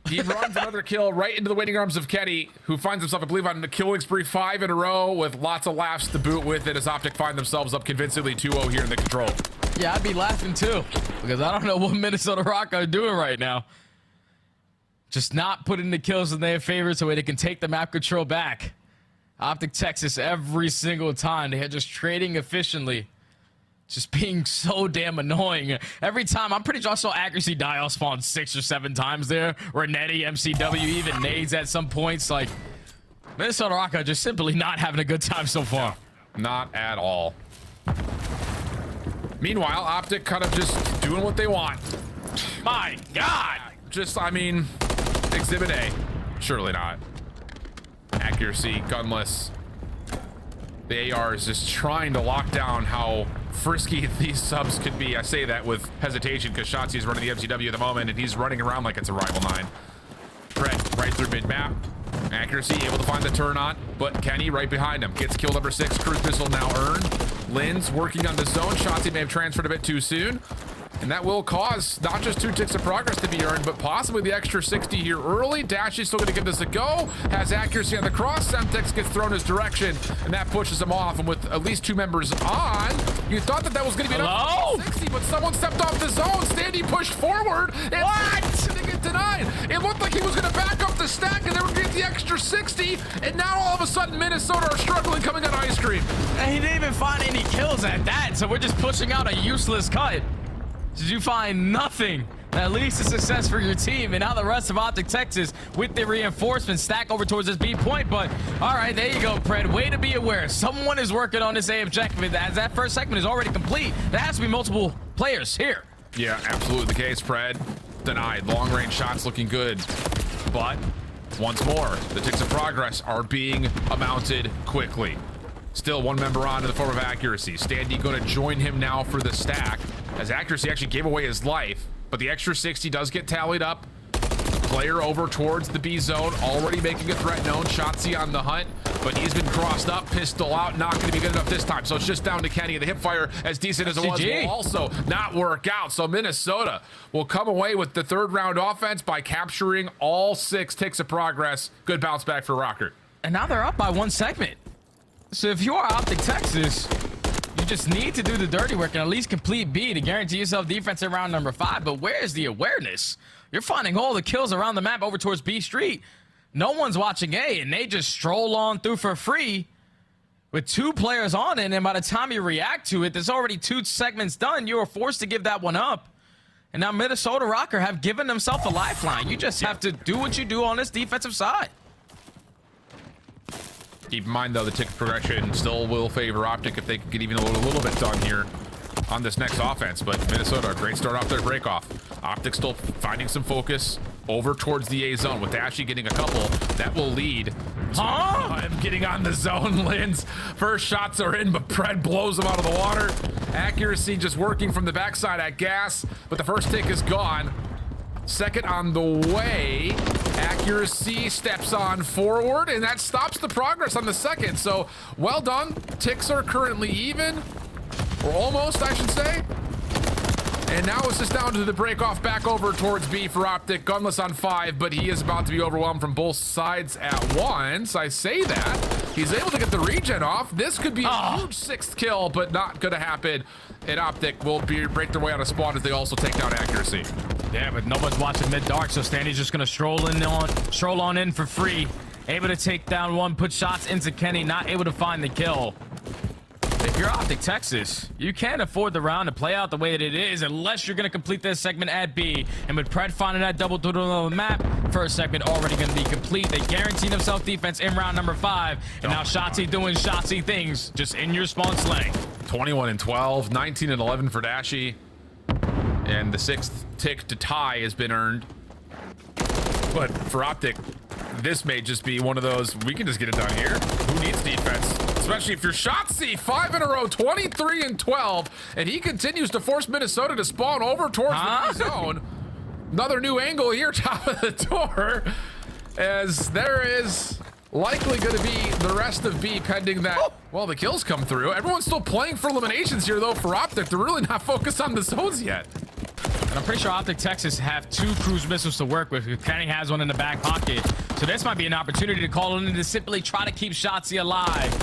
he runs another kill right into the waiting arms of Kenny, who finds himself, I believe, on the killing spree 5 in a row with lots of laughs to boot with it as OpTic find themselves up convincingly 2-0 here in the control. Yeah, I'd be laughing too, because I don't know what Minnesota Røkkr are doing right now. Just not putting the kills in their favor so they can take the map control back. OpTic Texas every single time. They are just trading efficiently. Just being so damn annoying. Every time, I'm pretty sure I saw accuracy dial spawn 6 or 7 times there. Renetti, MCW, even nades at some points. Like, Minnesota Røkkr just simply not having a good time so far. Not at all. Meanwhile, OpTic kind of just doing what they want. My God! Just, I mean, Exhibit A. Surely not. Accuracy, gunless. The AR is just trying to lock down how frisky these subs could be. I say that with hesitation because Shotzi is running the MCW at the moment and he's running around like it's a rival 9. Fred right through mid-map. Accuracy able to find the turn on, but Kenny right behind him. Gets kill number 6. Cruise missile now earned. Lynn's working on the zone. Shotzi may have transferred a bit too soon. And that will cause not just 2 ticks of progress to be earned, but possibly the extra 60 here early. Dashy's still going to give this a go. Has accuracy on the cross. Semtex gets thrown his direction, and that pushes him off. And with at least 2 members on, you thought that was going to be enough for 60, but someone stepped off the zone. Standy pushed forward. And what? Didn't get denied. It looked like he was going to back up the stack, and they were going to get the extra 60. And now all of a sudden, Minnesota are struggling coming on ice cream. And he didn't even find any kills at that, so we're just pushing out a useless cut. Did you find nothing? At least a success for your team. And now the rest of OpTic Texas with the reinforcements stack over towards this B point. But all right, there you go, Pred. Way to be aware. Someone is working on this A objective. As that first segment is already complete, there has to be multiple players here. Yeah, absolutely the case, Pred. Denied. Long range shots looking good. But once more, the ticks of progress are being amounted quickly. Still 1 member on in the form of accuracy. Standy going to join him now for the stack, as accuracy actually gave away his life, but the extra 60 does get tallied up. Player over towards the B zone, already making a threat known. Shotzi on the hunt, but he's been crossed up. Pistol out, not going to be good enough this time. So it's just down to Kenny. The hip fire, as decent as it was, will also not work out. So Minnesota will come away with the 3rd round offense by capturing all 6 ticks of progress. Good bounce back for Røkkr. And now they're up by 1 segment. So if you are OpTic Texas, you just need to do the dirty work and at least complete B to guarantee yourself defense in round number 5. But where is the awareness? You're finding all the kills around the map over towards B Street. No one's watching A, and they just stroll on through for free with 2 players on it. And by the time you react to it, there's already 2 segments done. You are forced to give that one up. And now Minnesota Røkkr have given themselves a lifeline. You just have to do what you do on this defensive side. Keep in mind, though, the tick progression still will favor OpTic if they can get even a little bit done here on this next offense. But Minnesota, a great start off their break off. OpTic still finding some focus over towards the A zone with Dashy getting a couple. That will lead to him getting on the zone. Lynn's first shots are in, but Pred blows him out of the water. Accuracy just working from the backside at gas, but the first tick is gone. Second on the way. Accuracy steps on forward, and that stops the progress on the second. So well done. Ticks are currently even, or almost, I should say. And now it's just down to the break off back over towards B for OpTic. Gunless on 5, but he is about to be overwhelmed from both sides at once. I say that. He's able to get the regen off. This could be a huge 6th kill, but not going to happen. And OpTic will break their way out of spawn as they also take down accuracy. Yeah, but no one's watching mid-dark, so Standy's just going to stroll on in for free. Able to take down 1, put shots into Kenny, not able to find the kill. If you're OpTic Texas, you can't afford the round to play out the way that it is unless you're going to complete this segment at B. And with Pred finding that double on the map, first segment already going to be complete. They guarantee themselves defense in round number 5. And now Shotzi doing Shotzi things just in your spawn slaying. 21 and 12, 19 and 11 for Dashy. And the 6th tick to tie has been earned. But for OpTic, this may just be one of those, we can just get it done here. Who needs defense? Especially if you're Shotzi, 5 in a row, 23 and 12, and he continues to force Minnesota to spawn over towards the zone. Another new angle here, top of the door, as there is likely going to be the rest of B pending that, well, the kills come through. Everyone's still playing for eliminations here, though, for OpTic. They're really not focused on the zones yet. And I'm pretty sure OpTic Texas have 2 cruise missiles to work with. Kenny has one in the back pocket. So this might be an opportunity to call in to simply try to keep Shotzi alive.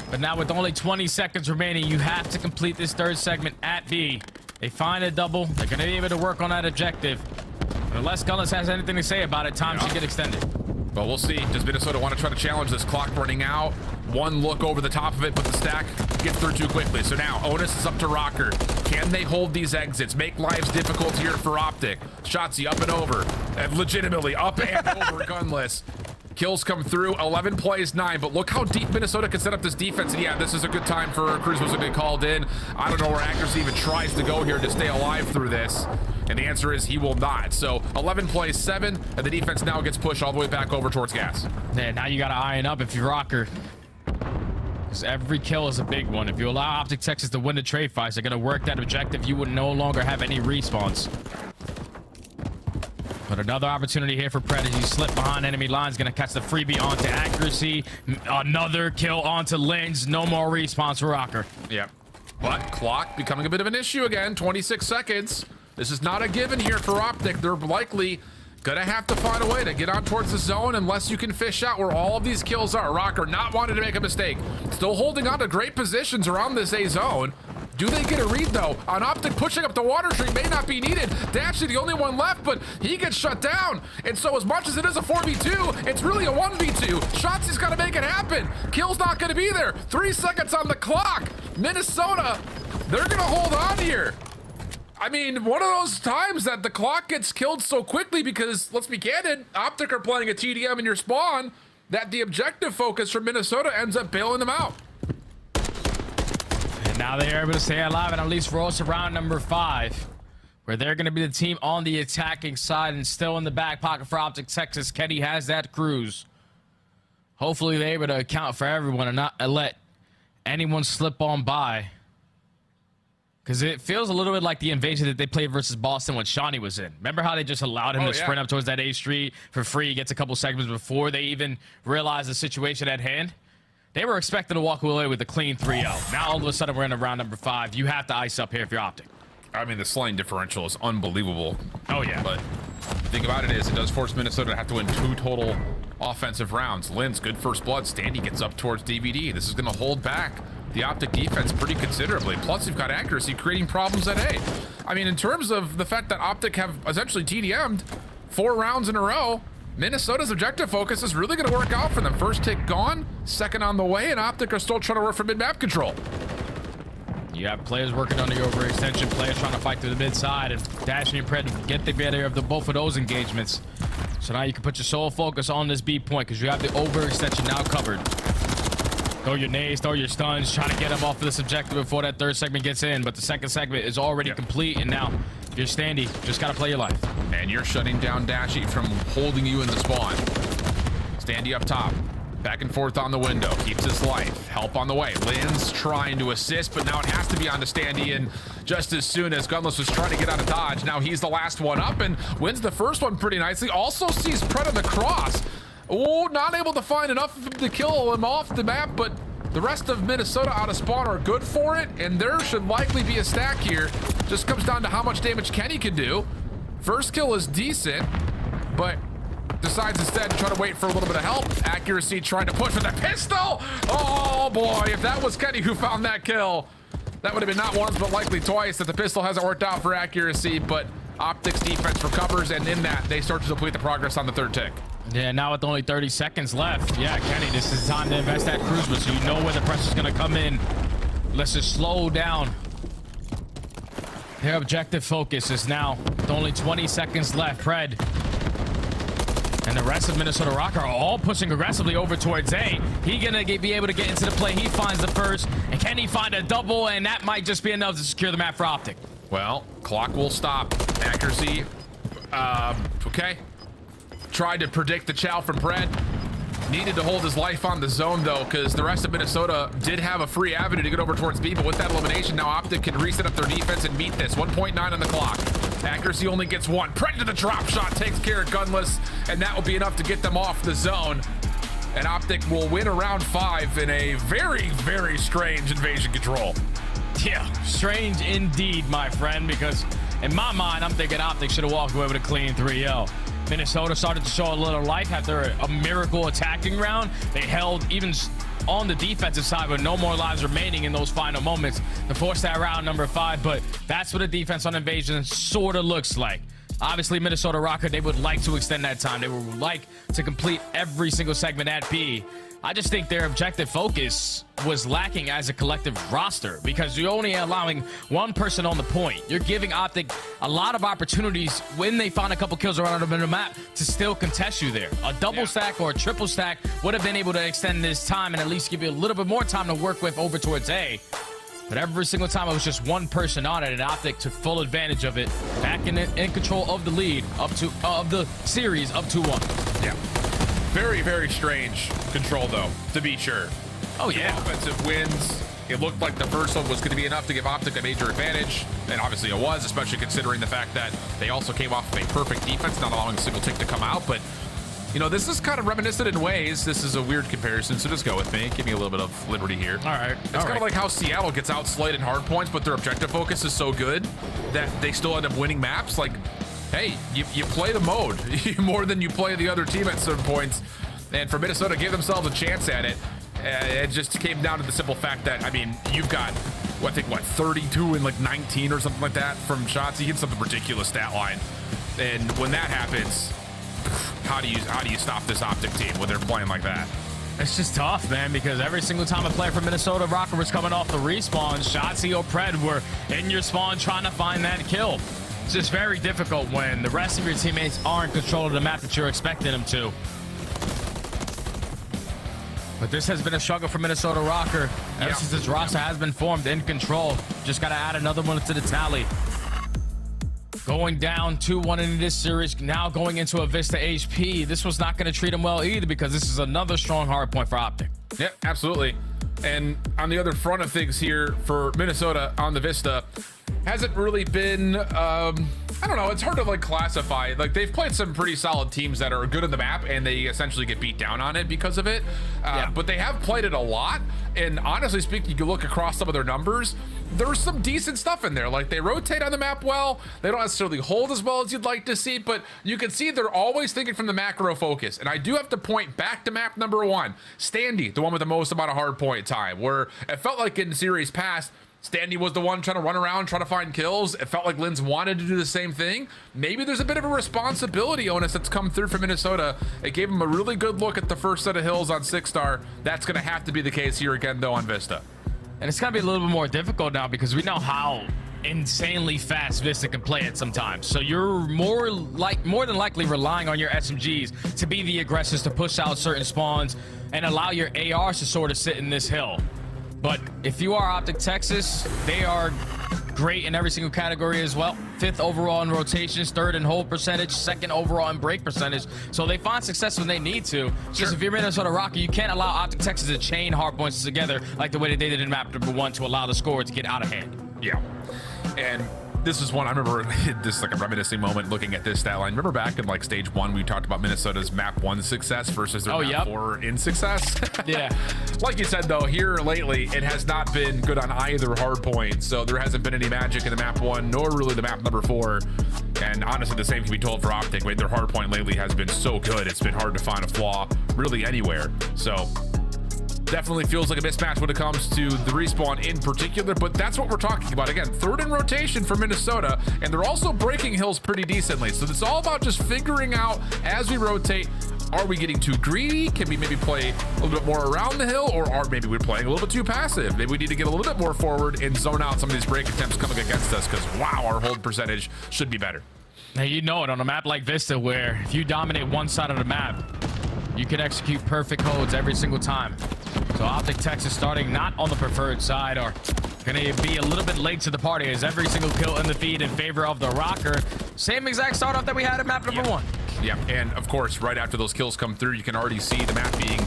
But now with only 20 seconds remaining, you have to complete this 3rd segment at B. They find a double. They're going to be able to work on that objective. But unless Gunless has anything to say about it, time should get extended. But we'll see. Does Minnesota want to try to challenge this clock running out? One look over the top of it, but the stack gets through too quickly. So now onus is up to Røkkr. Can they hold these exits? Make lives difficult here for OpTic. Shotzi up and over. And legitimately up and over Gunless. Kills come through, 11 plays, 9, but look how deep Minnesota can set up this defense. And yeah, this is a good time for Cruz to get called in. I don't know where accuracy even tries to go here to stay alive through this. And the answer is he will not. So 11 plays, 7, and the defense now gets pushed all the way back over towards gas. Yeah, now you got to iron up if you're Røkkr. Because every kill is a big one. If you allow OpTic Texas to win the trade fights, they're going to work that objective. You would no longer have any respawns. But another opportunity here for Pred as he slipped behind enemy lines. Going to catch the freebie onto accuracy. Another kill onto Lens. No more respawns for Røkkr. Yep. But clock becoming a bit of an issue again. 26 seconds. This is not a given here for OpTic. They're likely gonna have to find a way to get on towards the zone unless you can fish out where all of these kills are. Røkkr not wanting to make a mistake. Still holding on to great positions around this A zone. Do they get a read though? On OpTic pushing up the water stream may not be needed. Dashy the only one left, but he gets shut down. And so as much as it is a 4v2, it's really a 1v2. Shotzi's gotta make it happen. Kill's not gonna be there. 3 seconds on the clock. Minnesota, they're gonna hold on here. I mean, one of those times that the clock gets killed so quickly because, let's be candid, OpTic are playing a TDM in your spawn, that the objective focus from Minnesota ends up bailing them out. And now they're able to stay alive and at least roll to round number 5, where they're going to be the team on the attacking side and still in the back pocket for OpTic Texas. Kenny has that cruise. Hopefully they're able to account for everyone and not let anyone slip on by. Because it feels a little bit like the invasion that they played versus Boston when Shawnee was in. Remember how they just allowed him to sprint up towards that A street for free? He gets a couple seconds before they even realize the situation at hand. They were expecting to walk away with a clean 3-0. Now all of a sudden we're in a round number 5. You have to ice up here if you're OpTic. I mean, the slaying differential is unbelievable. Oh, yeah. But the thing about it is it does force Minnesota to have to win 2 total offensive rounds. Lynn's good first blood. Standy gets up towards DVD. This is going to hold back the OpTic defense pretty considerably. Plus, you've got accuracy creating problems at A. I mean, in terms of the fact that OpTic have essentially TDM'd 4 rounds in a row, Minnesota's objective focus is really going to work out for them. First tick gone, second on the way, and OpTic are still trying to work for mid-map control. You have players working on the overextension, players trying to fight through the mid side, and Dashy and Pred get the better of both of those engagements. So now you can put your sole focus on this B point because you have the overextension now covered. Throw your nades, throw your stuns, try to get them off of this objective before that 3rd segment gets in. But the 2nd segment is already complete, and now you're Standy. Just got to play your life. And you're shutting down Dashy from holding you in the spawn. Standy up top. Back and forth on the window. Keeps his life. Help on the way. Lynn's trying to assist, but now it has to be on to Standy. And just as soon as Gunless was trying to get out of dodge, now he's the last one up and wins the first one pretty nicely. Also sees Pred on the cross. Oh, not able to find enough of him to kill him off the map, but the rest of Minnesota out of spawn are good for it, and there should likely be a stack here. Just comes down to how much damage Kenny can do. First kill is decent, but decides instead to try to wait for a little bit of help. Accuracy trying to push with a pistol. Oh boy, if that was Kenny who found that kill, that would have been not once, but likely twice that the pistol hasn't worked out for accuracy, but OpTic's defense recovers, and in that, they start to deplete the progress on the 3rd tick. Yeah, now with only 30 seconds left. Yeah, Kenny, this is time to invest that cruise, but so you know where the pressure's going to come in. Let's just slow down. Their objective focus is now with only 20 seconds left. Pred and the rest of Minnesota Røkkr are all pushing aggressively over towards A. He gonna be able to get into the play. He finds the first, and can he find a double? And that might just be enough to secure the map for OpTic. Well, clock will stop. Accuracy, okay. tried to predict the chow from Pred. Needed to hold his life on the zone though, because the rest of Minnesota did have a free avenue to get over towards B, but with that elimination, now OpTic can reset up their defense and meet this. 1.9 on the clock. Accuracy only gets 1. Pred to the drop shot, takes care of Gunless, and that will be enough to get them off the zone. And OpTic will win around 5 in a very, very strange invasion control. Yeah, strange indeed, my friend, because in my mind, I'm thinking OpTic should have walked away with a clean 3-0. Minnesota started to show a little life after a miracle attacking round. They held even on the defensive side with no more lives remaining in those final moments to force that round number 5, but that's what a defense on invasion sort of looks like. Obviously, Minnesota Røkkr, they would like to extend that time. They would like to complete every single segment at B. I just think their objective focus was lacking as a collective roster because you're only allowing one person on the point. You're giving OpTic a lot of opportunities when they find a couple kills around the map to still contest you there. A double stack or a triple stack would have been able to extend this time and at least give you a little bit more time to work with over towards A. But every single time it was just one person on it, and OpTic took full advantage of it, back in control of the lead, up to of the series, up 2-1. Yeah. Very, very strange control, though, to be sure. Oh, yeah. 2 offensive wins. It looked like the first one was going to be enough to give OpTic a major advantage, and obviously it was, especially considering the fact that they also came off of a perfect defense, not allowing a single tick to come out. But, you know, this is kind of reminiscent in ways. This is a weird comparison, so just go with me. Give me a little bit of liberty here. All right. It's kind of like how Seattle gets outslayed in hard points, but their objective focus is so good that they still end up winning maps. Like, hey, you play the mode more than you play the other team at certain points. And for Minnesota to give themselves a chance at it, it just came down to the simple fact that, I mean, you've got, I think, 32 and like 19 or something like that from shots. You hit something ridiculous stat line. And when that happens, how do you stop this OpTic team when they're playing like that? It's just tough, man, because every single time a player from Minnesota Røkkr was coming off the respawn, Shotzzy or Pred were in your spawn trying to find that kill. It's just very difficult when the rest of your teammates aren't in control of the map that you're expecting them to. But this has been a struggle for Minnesota Røkkr ever since this roster has been formed in control. Just got to add another one to the tally. Going down 2-1 in this series, now going into a Vista HP. This was not going to treat him well either because this is another strong hard point for OpTic. Yeah, absolutely. And on the other front of things here for Minnesota on the Vista, hasn't really been, I don't know, it's hard to like classify. Like they've played some pretty solid teams that are good on the map and they essentially get beat down on it because of it. But they have played it a lot. And honestly speaking, you can look across some of their numbers. There's some decent stuff in there. Like they rotate on the map well. They don't necessarily hold as well as you'd like to see, but you can see they're always thinking from the macro focus. And I do have to point back to map number 1, Standy, the one with the most amount of hard point time, where it felt like in series past, Standy was the one trying to run around, trying to find kills. It felt like Linz wanted to do the same thing. Maybe there's a bit of a responsibility onus that's come through for Minnesota. It gave him a really good look at the first set of hills on 6-star. That's going to have to be the case here again, though, on Vista. And it's going to be a little bit more difficult now because we know how insanely fast Vista can play it sometimes. So you're more than likely relying on your SMGs to be the aggressors to push out certain spawns and allow your ARs to sort of sit in this hill. But if you are OpTic Texas, they are great in every single category as well. 5th overall in rotations, 3rd in hold percentage, 2nd overall in break percentage. So they find success when they need to. Just if you're Minnesota Røkkr, you can't allow OpTic Texas to chain hard points together like the way that they did in map number 1 to allow the score to get out of hand. Yeah. And this is one I remember. This is like a reminiscing moment looking at this stat line. Remember back in like stage 1, we talked about Minnesota's map 1 success versus their map 4 in success. Yeah. Like you said, though, here lately, it has not been good on either hard point. So there hasn't been any magic in the map 1, nor really the map number 4. And honestly, the same can be told for OpTic. Right? Their hard point lately has been so good. It's been hard to find a flaw really anywhere. So definitely feels like a mismatch when it comes to the respawn in particular, but that's what we're talking about. Again, 3rd in rotation for Minnesota, and they're also breaking hills pretty decently. So it's all about just figuring out as we rotate, are we getting too greedy? Can we maybe play a little bit more around the hill, or are maybe we're playing a little bit too passive? Maybe we need to get a little bit more forward and zone out some of these break attempts coming against us because, wow, our hold percentage should be better. Now, you know it on a map like Vista where if you dominate one side of the map, you can execute perfect holds every single time. So OpTic Texas starting not on the preferred side or going to be a little bit late to the party as every single kill in the feed in favor of the Røkkr. Same exact start off that we had at map number 1. Yeah, and of course, right after those kills come through, you can already see the map being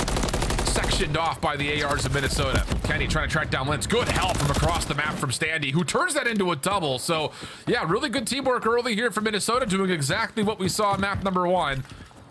sectioned off by the ARs of Minnesota. Kenny trying to track down Lens. Good help from across the map from Standy, who turns that into a double. So yeah, really good teamwork early here from Minnesota, doing exactly what we saw in map number 1.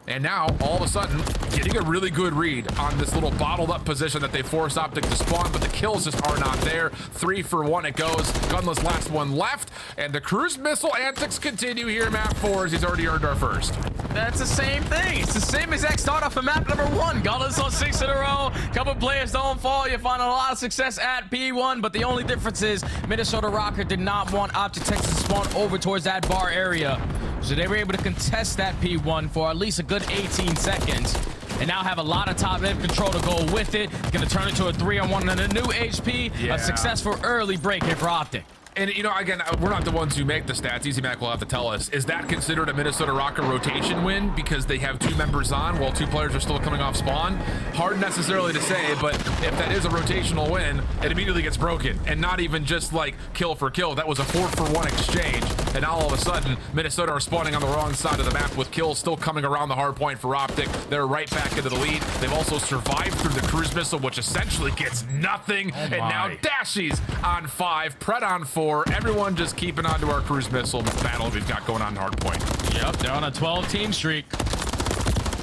And now, all of a sudden, getting a really good read on this little bottled up position that they force OpTic to spawn, but the kills just are not there. 3 for 1 it goes. Gunless last one left, and the cruise missile antics continue here in map 4 as he's already earned our first. That's the same thing. It's the same exact start off of map number 1. Gunless on 6 in a row. Couple players don't fall. You find a lot of success at P1, but the only difference is Minnesota Røkkr did not want OpTic Texas to spawn over towards that bar area. So they were able to contest that P1 for at least a good 18 seconds. And now have a lot of top end control to go with it. It's going to turn into a 3-on-1 and a new HP. Yeah. A successful early break here for OpTic. And, you know, again, we're not the ones who make the stats. Easy Mac will have to tell us. Is that considered a Minnesota Røkkr rotation win because they have 2 members on while 2 players are still coming off spawn? Hard necessarily to say, but if that is a rotational win, it immediately gets broken. And not even just like kill for kill. That was a 4 for 1 exchange. And now all of a sudden, Minnesota are spawning on the wrong side of the map with kills still coming around the hard point for OpTic. They're right back into the lead. They've also survived through the cruise missile, which essentially gets nothing. And now Dashies on 5, Pred on 4. Everyone just keeping on to our cruise missile battle we've got going on hardpoint. Yep, they're on a 12-team streak.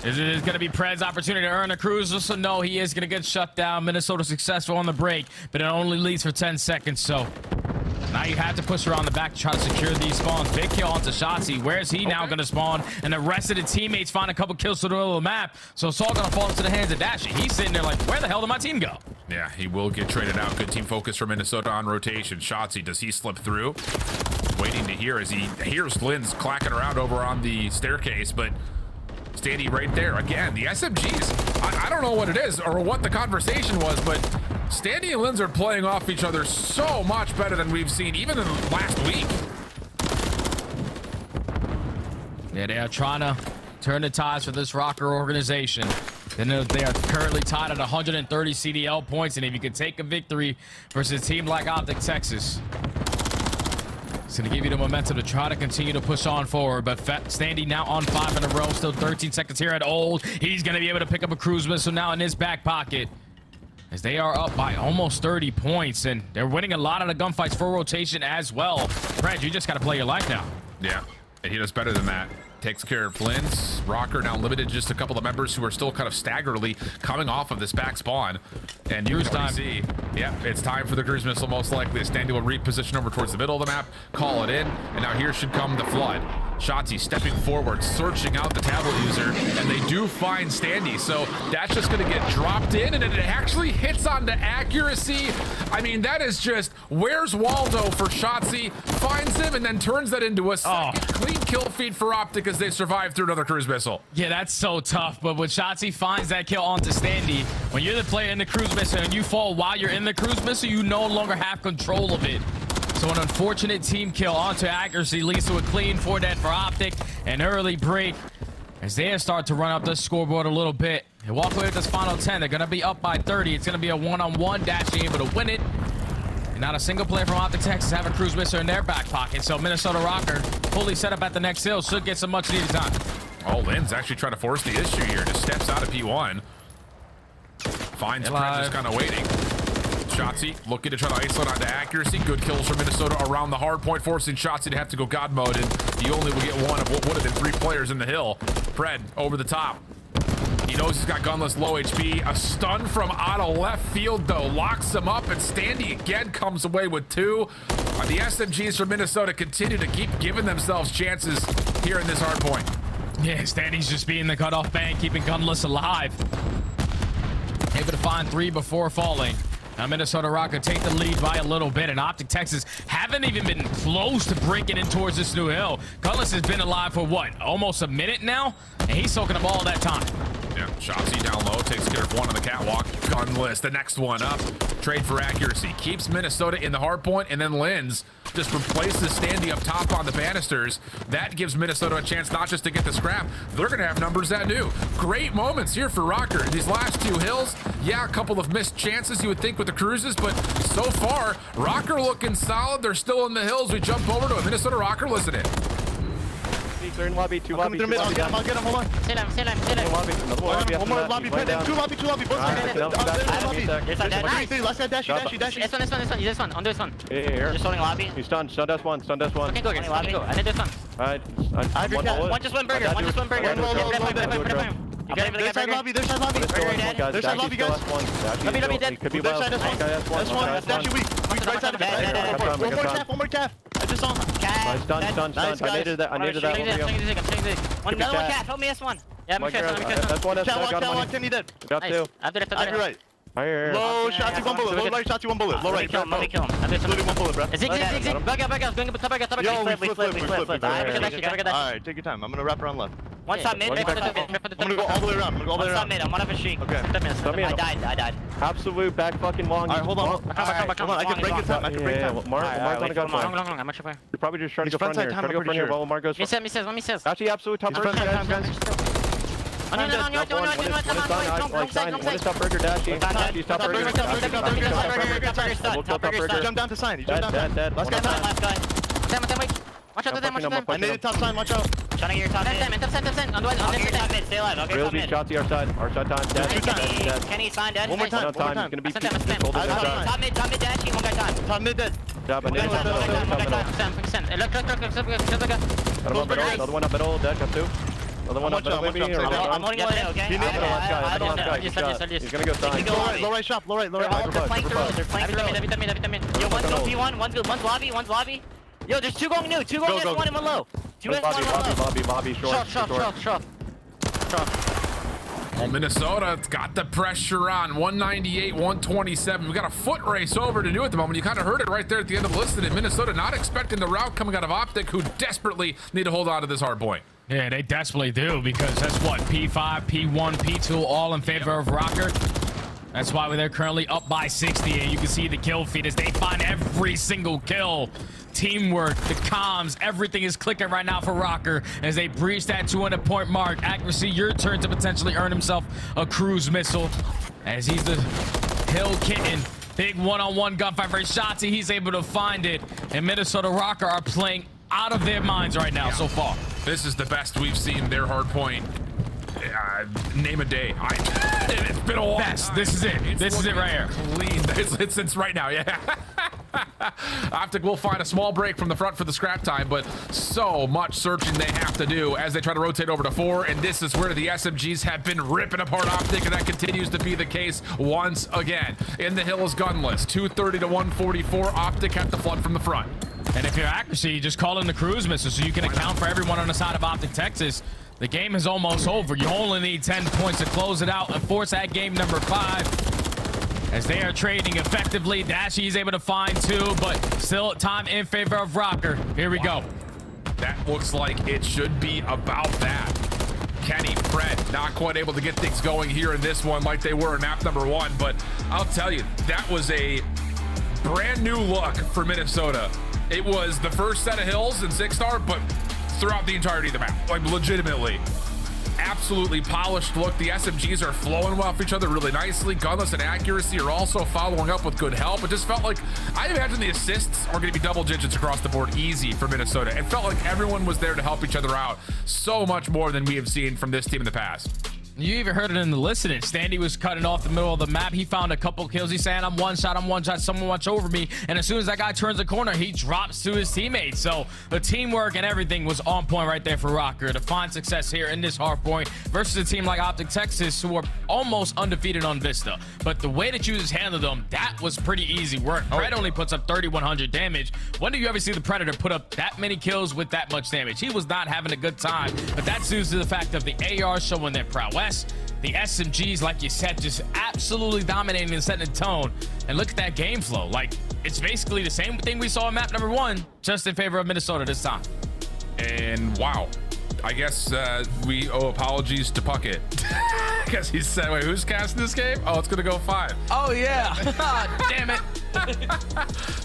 Is it going to be Pred's opportunity to earn a cruiser? So no, he is going to get shut down. Minnesota successful on the break, but it only leads for 10 seconds. So now you have to push around the back to try to secure these spawns. Big kill onto Shotzi. Where is he now going to spawn? And the rest of the teammates find a couple kills to the middle of the map. So it's all going to fall into the hands of Dashi. He's sitting there like, where the hell did my team go? Yeah, he will get traded out. Good team focus for Minnesota on rotation. Shotzi, does he slip through? Waiting to hear as he hears Lynn's clacking around over on the staircase, but Standy right there. Again, the SMGs, I don't know what it is or what the conversation was, but Standy and Lynn's are playing off each other so much better than we've seen even in last week. Yeah, they are trying to turn the tides for this Røkkr organization. And they are currently tied at 130 CDL points, and if you can take a victory versus a team like OpTic Texas, it's going to give you the momentum to try to continue to push on forward. But Standy now on 5 in a row, still 13 seconds here at Old. He's going to be able to pick up a cruise missile now in his back pocket, as they are up by almost 30 points, and they're winning a lot of the gunfights for rotation as well. Fred, you just got to play your life now. Yeah, and he does better than that. Takes care of Flynn's. Røkkr now limited to just a couple of members who are still kind of staggeringly coming off of this back spawn. And you can see, yeah, it's time for the cruise missile most likely. Standy will reposition over towards the middle of the map, call it in, and now here should come the flood. Shotzi stepping forward, searching out the tablet user, and they do find Standy. So that's just going to get dropped in, and it actually hits onto accuracy. I mean, that is just, where's Waldo for Shotzi? Finds him and then turns that into a clean kill feed for OpTic as they survive through another cruise missile. Yeah, that's so tough. But when Shotzi finds that kill onto Standy, when you're the player in the cruise missile and you fall while you're in the cruise missile, you no longer have control of it. So an unfortunate team kill onto accuracy leads to a clean 4-dead for OpTic. An early break as they start to run up the scoreboard a little bit. They walk away with this final 10. They're going to be up by 30. It's going to be a one-on-one. Dashi able to win it. And not a single player from OpTic Texas have a cruise missile in their back pocket. So Minnesota Røkkr fully set up at the next hill. Should get some much needed time. Oh, Lynn's actually trying to force the issue here. Just steps out of P1. Finds Pred just kind of waiting. Shotzi looking to try to isolate onto accuracy. Good kills from Minnesota around the hard point, forcing Shotzi to have to go God mode, and he only will get one of what would have been 3 players in the hill. Pred over the top. He knows he's got gunless, low HP. A stun from out of left field, though, locks him up, and Standy again comes away with 2. The SMGs from Minnesota continue to keep giving themselves chances here in this hard point. Yeah, Standy's just being the cutoff bang, keeping gunless alive. Able to find 3 before falling. Now Minnesota Røkkr take the lead by a little bit, and OpTic Texas haven't even been close to breaking in towards this new hill. Gunless has been alive for what, almost a minute now? And he's soaking up all that time. Yeah, Shotzi down low, takes care of one on the catwalk. Gunless, the next one up. Trade for accuracy. Keeps Minnesota in the hard point, and then Lynn's just replaces Standy up top on the banisters. That gives Minnesota a chance not just to get the scrap, they're going to have numbers that do. Great moments here for Røkkr. These last 2 hills, yeah, a couple of missed chances you would think with the cruises, but so far, Røkkr looking solid. They're still in the hills. We jump over to a Minnesota Røkkr. Listen in. They're in lobby. Two lobby. I'll get him, hold on. Still him. Lobby. Another lobby. One more lobby, pin in. Two lobby, both sides. Last guy, dash. This one. On this one. Here. Just holding lobby. He's stunned. Stun dash one. Okay, go. I need this one. Alright. One just one burger. There's side lobby. Burger dead. There's side lobby, guys. Lobby dead. Could be There's low. side, that's one. Dash weak. Right side of it. One more calf. I just saw him. Nice, done. Nice, I needed that. Another one cat. Help me, S1. Yeah, I'm sure. That's one. Cat, Kenny dead. Got two. After right. Here. Low shots, one bullet. Low right shots, one bullet. Low right. Kill him. Literally one bullet, bro. Zig. Back up. Going top. Yo, we flip. Alright, Take your time. I'm gonna wrap around left. one shot mid. I'm gonna go all the way around. One shot mid. I'm one of a streak. Okay. I died. Absolute back fucking long. Alright, hold on. Back Hold on, I can break it time. Mark's on a gun fire. Long. I'm actually fire. You're probably just trying to He's go front here. front side, Trying to go front here while Mark goes front. Misses. Actually, absolute top burger. One is top burger, Dashy. He's top burger. Jump down to sign. Dead. Last guy. Watch out to them. I made it top sign, watch out. Trying to get your top mid. On this top mid. Stay alive. Real deep shots to our side. Our side time. Dead. Kenny signed dead. One more time. He's gonna be Top mid dashing. One guy time. Top mid dead. Job. Another one up middle. Dead. Got two. Another one up middle. Maybe. I'm holding one, okay? He's gonna go sign. Low right shop, low right. They're flanking through. Yo, one's P1, one's lobby. Yo, there's two going new. Two going S1 and one low. Two S1 and one low. Lobby, short. Short. Well, Minnesota's got the pressure on. 198, 127. We got a foot race over to do at the moment. You kind of heard it right there at the end of the list. And Minnesota not expecting the route coming out of OpTic, who desperately need to hold on to this hard point. Yeah, they desperately do, because that's what, P5, P1, P2, all in favor of Røkkr. That's why they're currently up by 60, and you can see the kill feed as they find every single kill. Teamwork, the comms, everything is clicking right now for Røkkr as they breach that 200-point mark. Accuracy, your turn to potentially earn himself a cruise missile, as he's the hill kitten. Big one-on-one gunfight for Shotzi. He's able to find it, and Minnesota Røkkr are playing out of their minds right now so far. This is the best we've seen their hard point. Name a day. It's been a while. This is it. This is it right here. Clean. It's right now. Yeah. OpTic will find a small break from the front for the scrap time, but so much searching they have to do as they try to rotate over to 4. And this is where the SMGs have been ripping apart OpTic, and that continues to be the case once again. In the Hills gunless, 230 to 144. OpTic have to flood from the front. And if you're Accuracy, just call in the cruise missile so you can account for everyone on the side of OpTic Texas. The game is almost over. You only need 10 points to close it out and force that game number 5. As they are trading effectively, Dashy is able to find 2, but still time in favor of Røkkr. Here we go. That looks like it should be about that. Kenny, Fred, not quite able to get things going here in this one like they were in map number 1, but I'll tell you, that was a brand new look for Minnesota. It was the first set of hills in 6-star, but throughout the entirety of the map, like legitimately. Absolutely polished look. The SMGs are flowing off each other really nicely. Gunless and Accuracy are also following up with good help. It just felt like, I imagine the assists are going to be double digits across the board easy for Minnesota. It felt like everyone was there to help each other out so much more than we have seen from this team in the past. You even heard it in the listening. Standy was cutting off the middle of the map. He found a couple kills. He's saying, I'm one shot. Someone watch over me. And as soon as that guy turns the corner, he drops to his teammates. So the teamwork and everything was on point right there for Røkkr to find success here in this hard point versus a team like OpTic Texas, who are almost undefeated on Vista. But the way that you just handled them, that was pretty easy work. Fred only puts up 3,100 damage. When do you ever see the Predator put up that many kills with that much damage? He was not having a good time. But that's due to the fact of the AR showing their prowess. The SMGs, like you said, just absolutely dominating and setting a tone. And look at that game flow. Like, it's basically the same thing we saw in map number 1, just in favor of Minnesota this time. And wow, I guess we owe apologies to Puckett. Because he said, wait, who's casting this game? Oh, it's going to go 5. Oh, yeah. Damn it.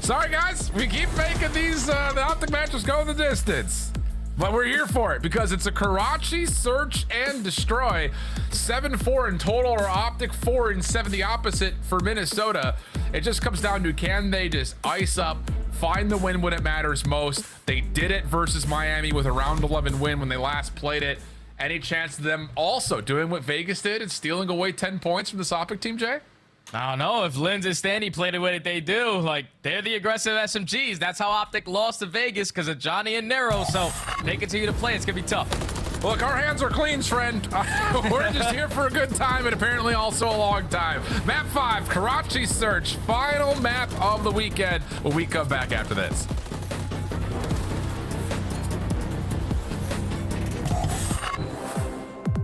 Sorry, guys. We keep making these the OpTic matches go the distance. But we're here for it because it's a Karachi search and destroy. 7-4 in total, or OpTic 4 and 7 the opposite for Minnesota. It just comes down to, can they just ice up find the win when it matters most. They did it versus Miami with a round 11 win when they last played it. Any chance of them also doing what Vegas did and stealing away 10 points from this OpTic team, Jay? I don't know if Linz and Stanley play the way that they do. Like, they're the aggressive SMGs. That's how OpTic lost to Vegas, because of Johnny and Nero. So they continue to play. It's going to be tough. Look, our hands are clean, friend. We're just here for a good time and apparently also a long time. Map 5, Karachi Search, final map of the weekend. When we come back after this.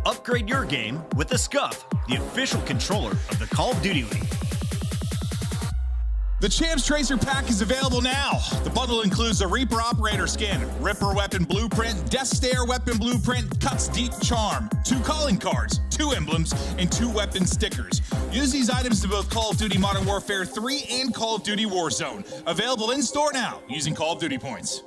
Upgrade your game with the Scuff, the official controller of the Call of Duty League. The Champs Tracer Pack is available now. The bundle includes a Reaper Operator Skin, Ripper Weapon Blueprint, Death Stare Weapon Blueprint, Cuts Deep Charm, 2 calling cards, 2 emblems, and 2 weapon stickers. Use these items to both Call of Duty Modern Warfare 3 and Call of Duty Warzone. Available in store now using Call of Duty points.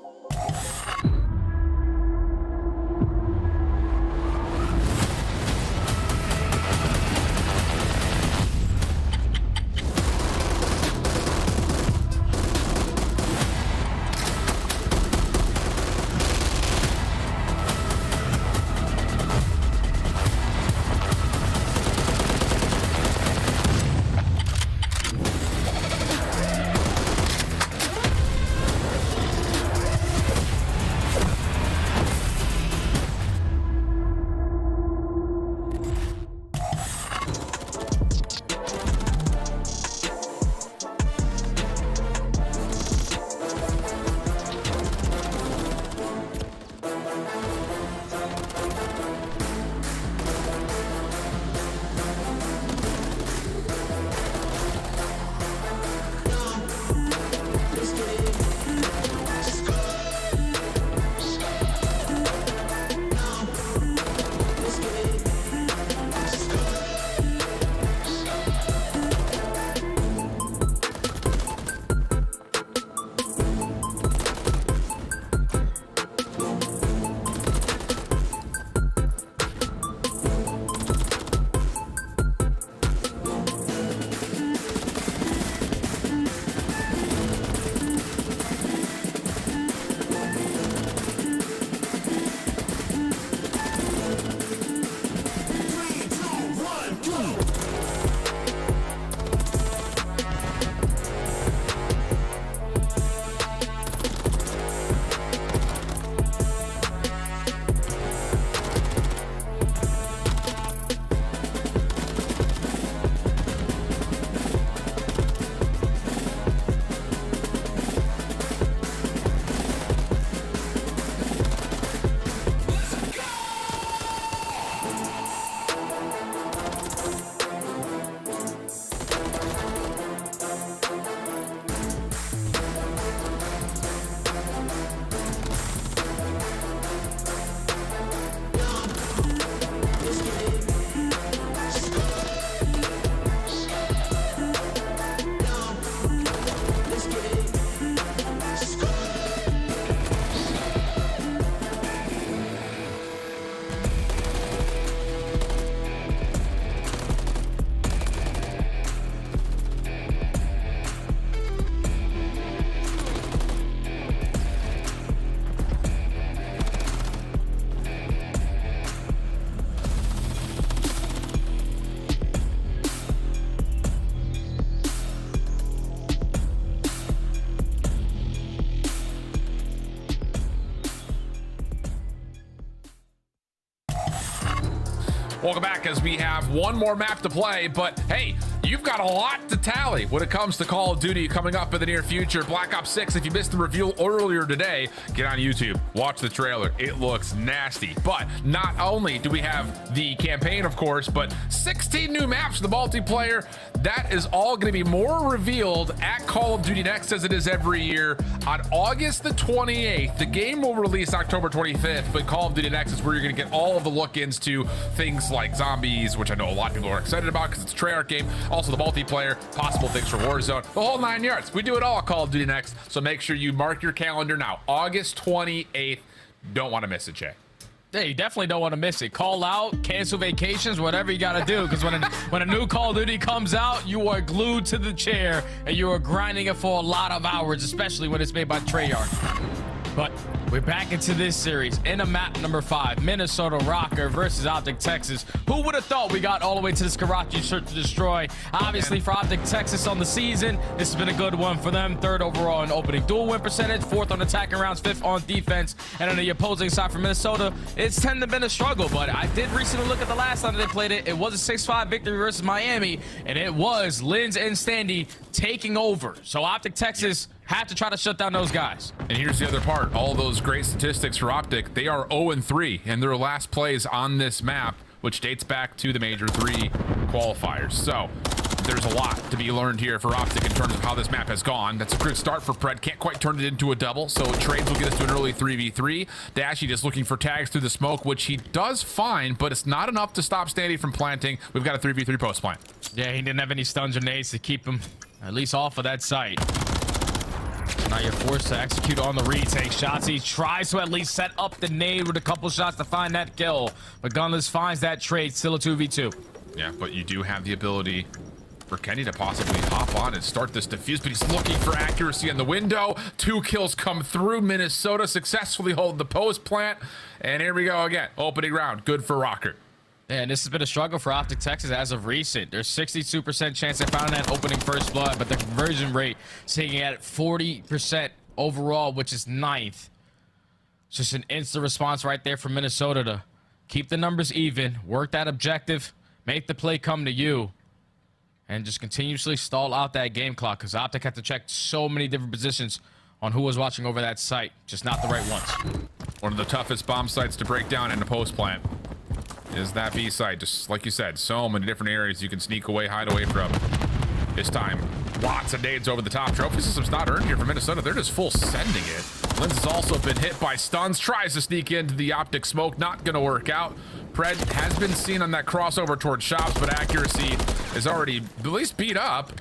Welcome back as we have one more map to play, but hey, you've got a lot to tally when it comes to Call of Duty coming up in the near future. Black Ops 6, if you missed the reveal earlier today, get on YouTube, watch the trailer. It looks nasty. But not only do we have the campaign, of course, but 16 new maps for the multiplayer. That is all going to be more revealed at Call of Duty Next, as it is every year. On August the 28th, the game will release October 25th, but Call of Duty Next is where you're going to get all of the look-ins to things like zombies, which I know a lot of people are excited about because it's a Treyarch game. Also the multiplayer, possible things for Warzone, the whole 9 yards. We do it all at Call of Duty Next, so make sure you mark your calendar now. August 28th. Don't want to miss it, Jay. Yeah, you definitely don't want to miss it. Call out, cancel vacations, whatever you got to do. Because when a new Call of Duty comes out, you are glued to the chair and you are grinding it for a lot of hours, especially when it's made by Treyarch. But we're back into this series in a map number 5, Minnesota Røkkr versus OpTic Texas. Who would have thought we got all the way to this Karachi search to destroy? Obviously, for OpTic Texas on the season, this has been a good one for them. 3rd overall in opening duel win percentage, 4th on attacking rounds, 5th on defense. And on the opposing side for Minnesota, it's tended to been a struggle. But I did recently look at the last time that they played it. It was a 6-5 victory versus Miami, and it was Linz and Standy taking over. So OpTic Texas have to try to shut down those guys. And here's the other part. All those great statistics for OpTic. They are 0-3 in their last plays on this map, which dates back to the Major IV Qualifiers. So there's a lot to be learned here for OpTic in terms of how this map has gone. That's a good start for Pred. Can't quite turn it into a double, so trades will get us to an early 3v3. Dashy just looking for tags through the smoke, which he does find, but it's not enough to stop Standy from planting. We've got a 3v3 post plant. Yeah, he didn't have any stuns or nades to keep him at least off of that site. Now you're forced to execute on the retake shots. He tries to at least set up the nade with a couple shots to find that kill, but Gunless finds that trade. Still a 2v2. Yeah, but you do have the ability for Kenny to possibly hop on and start this defuse, but he's looking for accuracy in the window. 2 kills come through. Minnesota successfully hold the post plant, and here we go again. Opening round, good for Røkkr. Yeah, and this has been a struggle for OpTic Texas as of recent. There's 62% chance they found that opening first blood, but the conversion rate sitting at 40% overall, which is 9th. It's just an instant response right there from Minnesota to keep the numbers even, work that objective, make the play come to you, and just continuously stall out that game clock, because OpTic had to check so many different positions on who was watching over that site, just not the right ones. One of the toughest bomb sites to break down in a post plant is that B site. Just like you said, so many different areas you can sneak away, hide away from. This time, lots of nades over the top. Trophy system's not earned here for Minnesota. They're just full sending it. Linz has also been hit by stuns, tries to sneak into the OpTic smoke, not gonna work out. Pred has been seen on that crossover towards shops, but accuracy is already at least beat up.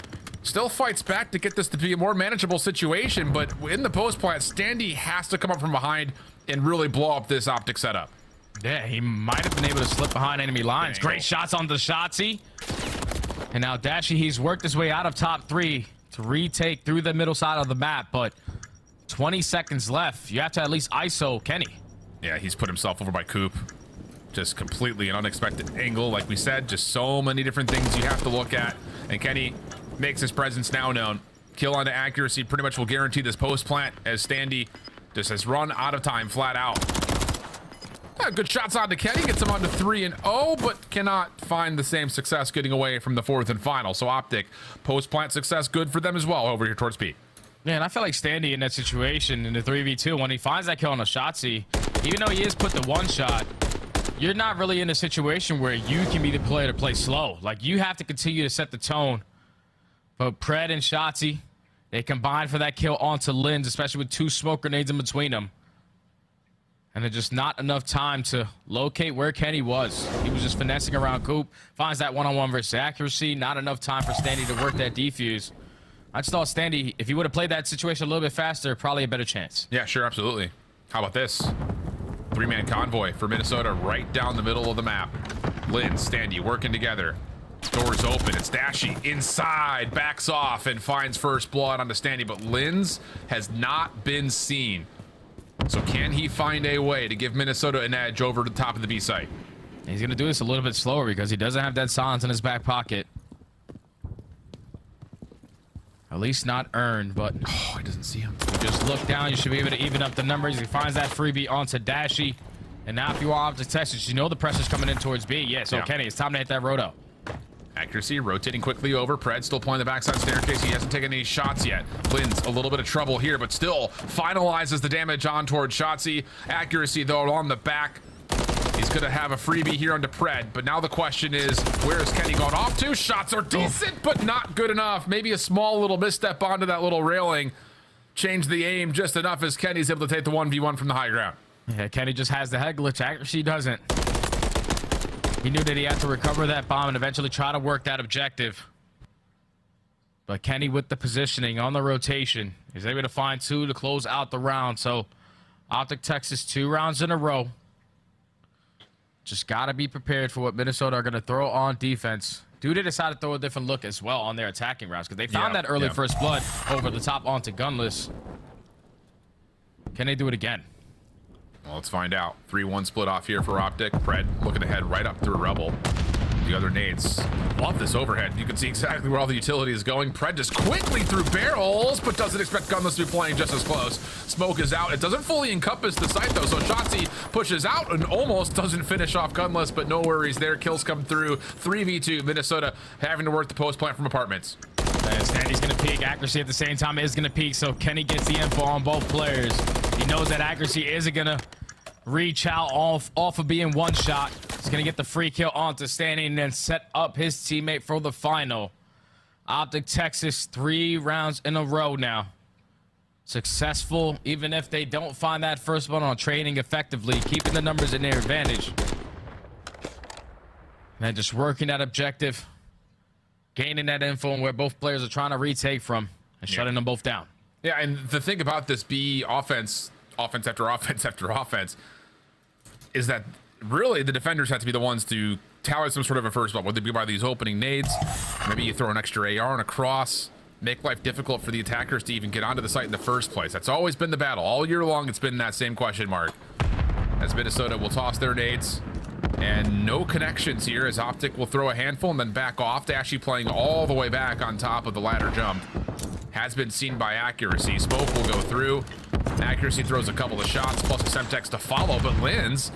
Still fights back to get this to be a more manageable situation, but in the post plant, Standy has to come up from behind and really blow up this OpTic setup. Yeah, he might have been able to slip behind enemy lines. Great shots on the Shotsy. And now Dashy, he's worked his way out of top 3 to retake through the middle side of the map, but 20 seconds left. You have to at least ISO Kenny. Yeah, he's put himself over by Coop. Just completely an unexpected angle. Like we said, just so many different things you have to look at. And Kenny makes his presence now known. Kill onto accuracy pretty much will guarantee this post plant, as Standy just has run out of time flat out. Good shots on to Kenny, gets him on to 3-0, but cannot find the same success getting away from the 4th and final. So OpTic, post-plant success, good for them as well over here towards B. Yeah, and I feel like Standy in that situation in the 3v2, when he finds that kill on a Shotsy, even though he is put the 1 shot, you're not really in a situation where you can be the player to play slow. Like, you have to continue to set the tone. But Pred and Shotsy, they combine for that kill onto Linz, especially with 2 smoke grenades in between them. And there's just not enough time to locate where Kenny was. He was just finessing around Coop. Finds that one-on-one versus accuracy. Not enough time for Standy to work that defuse. I just thought Standy, if he would have played that situation a little bit faster, probably a better chance. Yeah, sure, absolutely. How about this? 3-man convoy for Minnesota right down the middle of the map. Linz, Standy working together. Doors open. It's Dashy inside, backs off, and finds first blood onto Standy. But Linz has not been seen. So can he find a way to give Minnesota an edge over the top of the B site? He's going to do this a little bit slower because he doesn't have that silence in his back pocket. At least not earned, but... Oh, he doesn't see him. You just look down. You should be able to even up the numbers. He finds that freebie onto Dashy. And now if you are OpTic Texas, you know the pressure's coming in towards B. Yeah, so Kenny, it's time to hit that roto. Accuracy rotating quickly over. Pred still playing the backside staircase. He hasn't taken any shots yet. Linz a little bit of trouble here, but still finalizes the damage on towards Shotsy. Accuracy though on the back. He's gonna have a freebie here onto Pred, but now the question is, where is Kenny going off to? Shots are decent, but not good enough. Maybe a small little misstep onto that little railing. Change the aim just enough as Kenny's able to take the 1v1 from the high ground. Yeah, Kenny just has the head glitch. Accuracy doesn't. He knew that he had to recover that bomb and eventually try to work that objective. But Kenny with the positioning on the rotation is able to find 2 to close out the round. So OpTic Texas 2 rounds in a row. Just got to be prepared for what Minnesota are going to throw on defense. Dude, they decided to throw a different look as well on their attacking routes because they found that early first blood over the top onto Gunless. Can they do it again? Well, let's find out. 3-1 split off here for OpTic. Pred looking to head right up through Rebel. The other nades love this overhead. You can see exactly where all the utility is going. Pred just quickly through barrels, but doesn't expect Gunless to be playing just as close. Smoke is out. It doesn't fully encompass the site though, so Shotzi pushes out and almost doesn't finish off Gunless, but no worries there. Kills come through. 3v2. Minnesota having to work the post plant from apartments. Standy's gonna peek. Accuracy at the same time is gonna peek, so Kenny gets the info on both players. He knows that accuracy isn't gonna reach out off of being one shot. He's gonna get the free kill onto Standy and then set up his teammate for the final. OpTic Texas 3 rounds in a row now. Successful, even if they don't find that first one on trading effectively, keeping the numbers in their advantage. And just working that objective, gaining that info on where both players are trying to retake from and shutting them both down. Yeah, and the thing about this B offense after offense after offense, is that really the defenders have to be the ones to tally some sort of a first blood, whether it be by these opening nades, maybe you throw an extra AR and a cross, make life difficult for the attackers to even get onto the site in the first place. That's always been the battle. All year long, it's been that same question mark. As Minnesota will toss their nades, and no connections here as OpTic will throw a handful and then back off. Dashy playing all the way back on top of the ladder jump. Has been seen by Accuracy. Smoke will go through. Accuracy throws a couple of shots, plus a Semtex to follow, but Linz,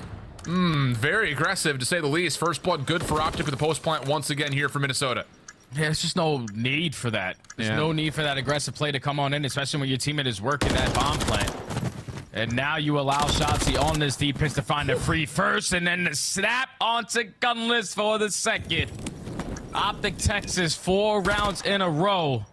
very aggressive to say the least. First blood good for OpTic with the post plant once again here for Minnesota. Yeah, there's just no need for that. There's no need for that aggressive play to come on in, especially when your teammate is working that bomb plant. And now you allow Shotzi on this deep pitch to find a free first, and then the snap onto Gunless for the second. OpTic Texas 4 rounds in a row.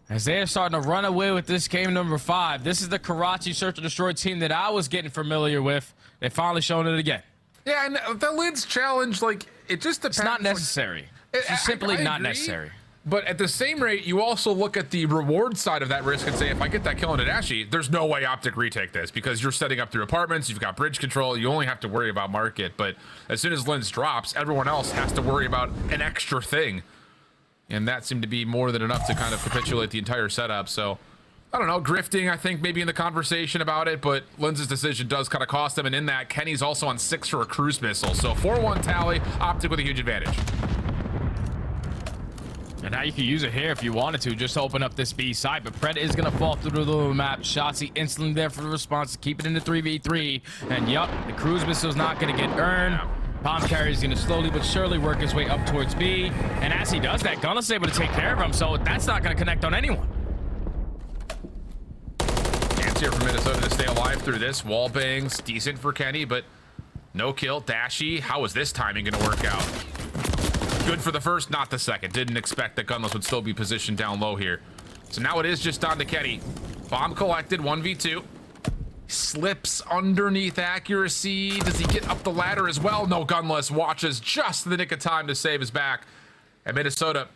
As they're starting to run away with this game number 5. This is the Karachi Search and Destroy team that I was getting familiar with. They finally showing it again. Yeah, and the Linz challenge, like, it just depends. It's not necessary. It's just simply not necessary. But at the same rate, you also look at the reward side of that risk and say, if I get that kill on Tadashi, there's no way OpTic retake this because you're setting up through apartments, you've got bridge control, you only have to worry about market. But as soon as Linz drops, everyone else has to worry about an extra thing. And that seemed to be more than enough to kind of capitulate the entire setup. So, I don't know, grifting, I think, maybe in the conversation about it, but Linz's decision does kind of cost them. And in that, Kenny's also on 6 for a cruise missile. So 4-1 tally, OpTic with a huge advantage. And now you can use it here if you wanted to, just to open up this B side. But Pred is going to fall through the little map. Shotzi instantly there for the response to keep it in the 3v3. And yup, the cruise missile's not going to get earned. Bomb carrier is going to slowly but surely work his way up towards B. And as he does that, Gunless is able to take care of him, so that's not going to connect on anyone. Chance here for Minnesota to stay alive through this. Wall bangs, decent for Kenny, but no kill. Dashy, how is this timing going to work out? Good for the first, not the second. Didn't expect that Gunless would still be positioned down low here. So now it is just on to Kenny. Bomb collected, 1v2. Slips underneath Accuracy. Does he get up the ladder as well? No, Gunless watches just the nick of time to save his back. And Minnesota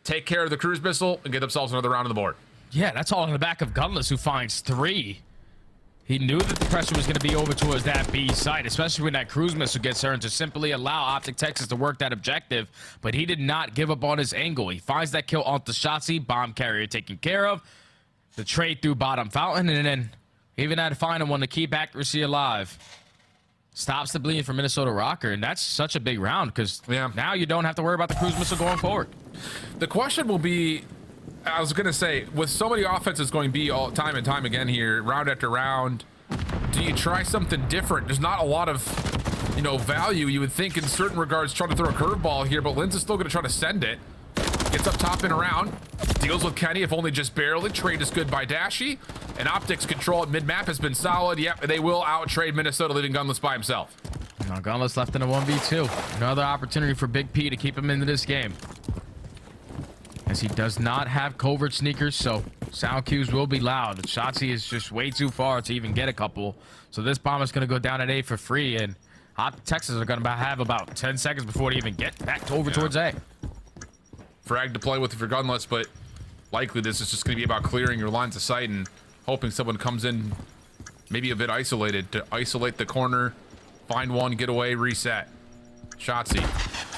take care of the cruise missile and get themselves another round on the board. Yeah, that's all on the back of Gunless, who finds 3. He knew that the pressure was going to be over towards that B site, especially when that cruise missile gets earned, to simply allow OpTic Texas to work that objective. But he did not give up on his angle. He finds that kill onto Shotzi, bomb carrier taken care of. The trade through bottom fountain, and then even had to find one to keep Accuracy alive. Stops the bleeding for Minnesota Røkkr, and that's such a big round because now you don't have to worry about the cruise missile going forward. The question will be, I was going to say, with so many offenses going B all time and time again here, round after round, do you try something different? There's not a lot of, value, you would think, in certain regards, trying to throw a curveball here, but Linz is still going to try to send it. Gets up top and around, deals with Kenny, if only just barely. Trade is good by Dashy, and OpTic's control at mid-map has been solid. Yep, they will out-trade Minnesota, leaving Gunless by himself. Now Gunless left in a 1v2. Another opportunity for Big P to keep him into this game, as he does not have covert sneakers, so sound cues will be loud. Shotzi is just way too far to even get a couple, so this bomb is going to go down at A for free, and OpTic Texas are going to have about 10 seconds before they even get back over towards A. Frag to play with for Gunless, but likely this is just going to be about clearing your lines of sight and hoping someone comes in maybe a bit isolated to isolate the corner, Find one, get away, reset. Shotzzy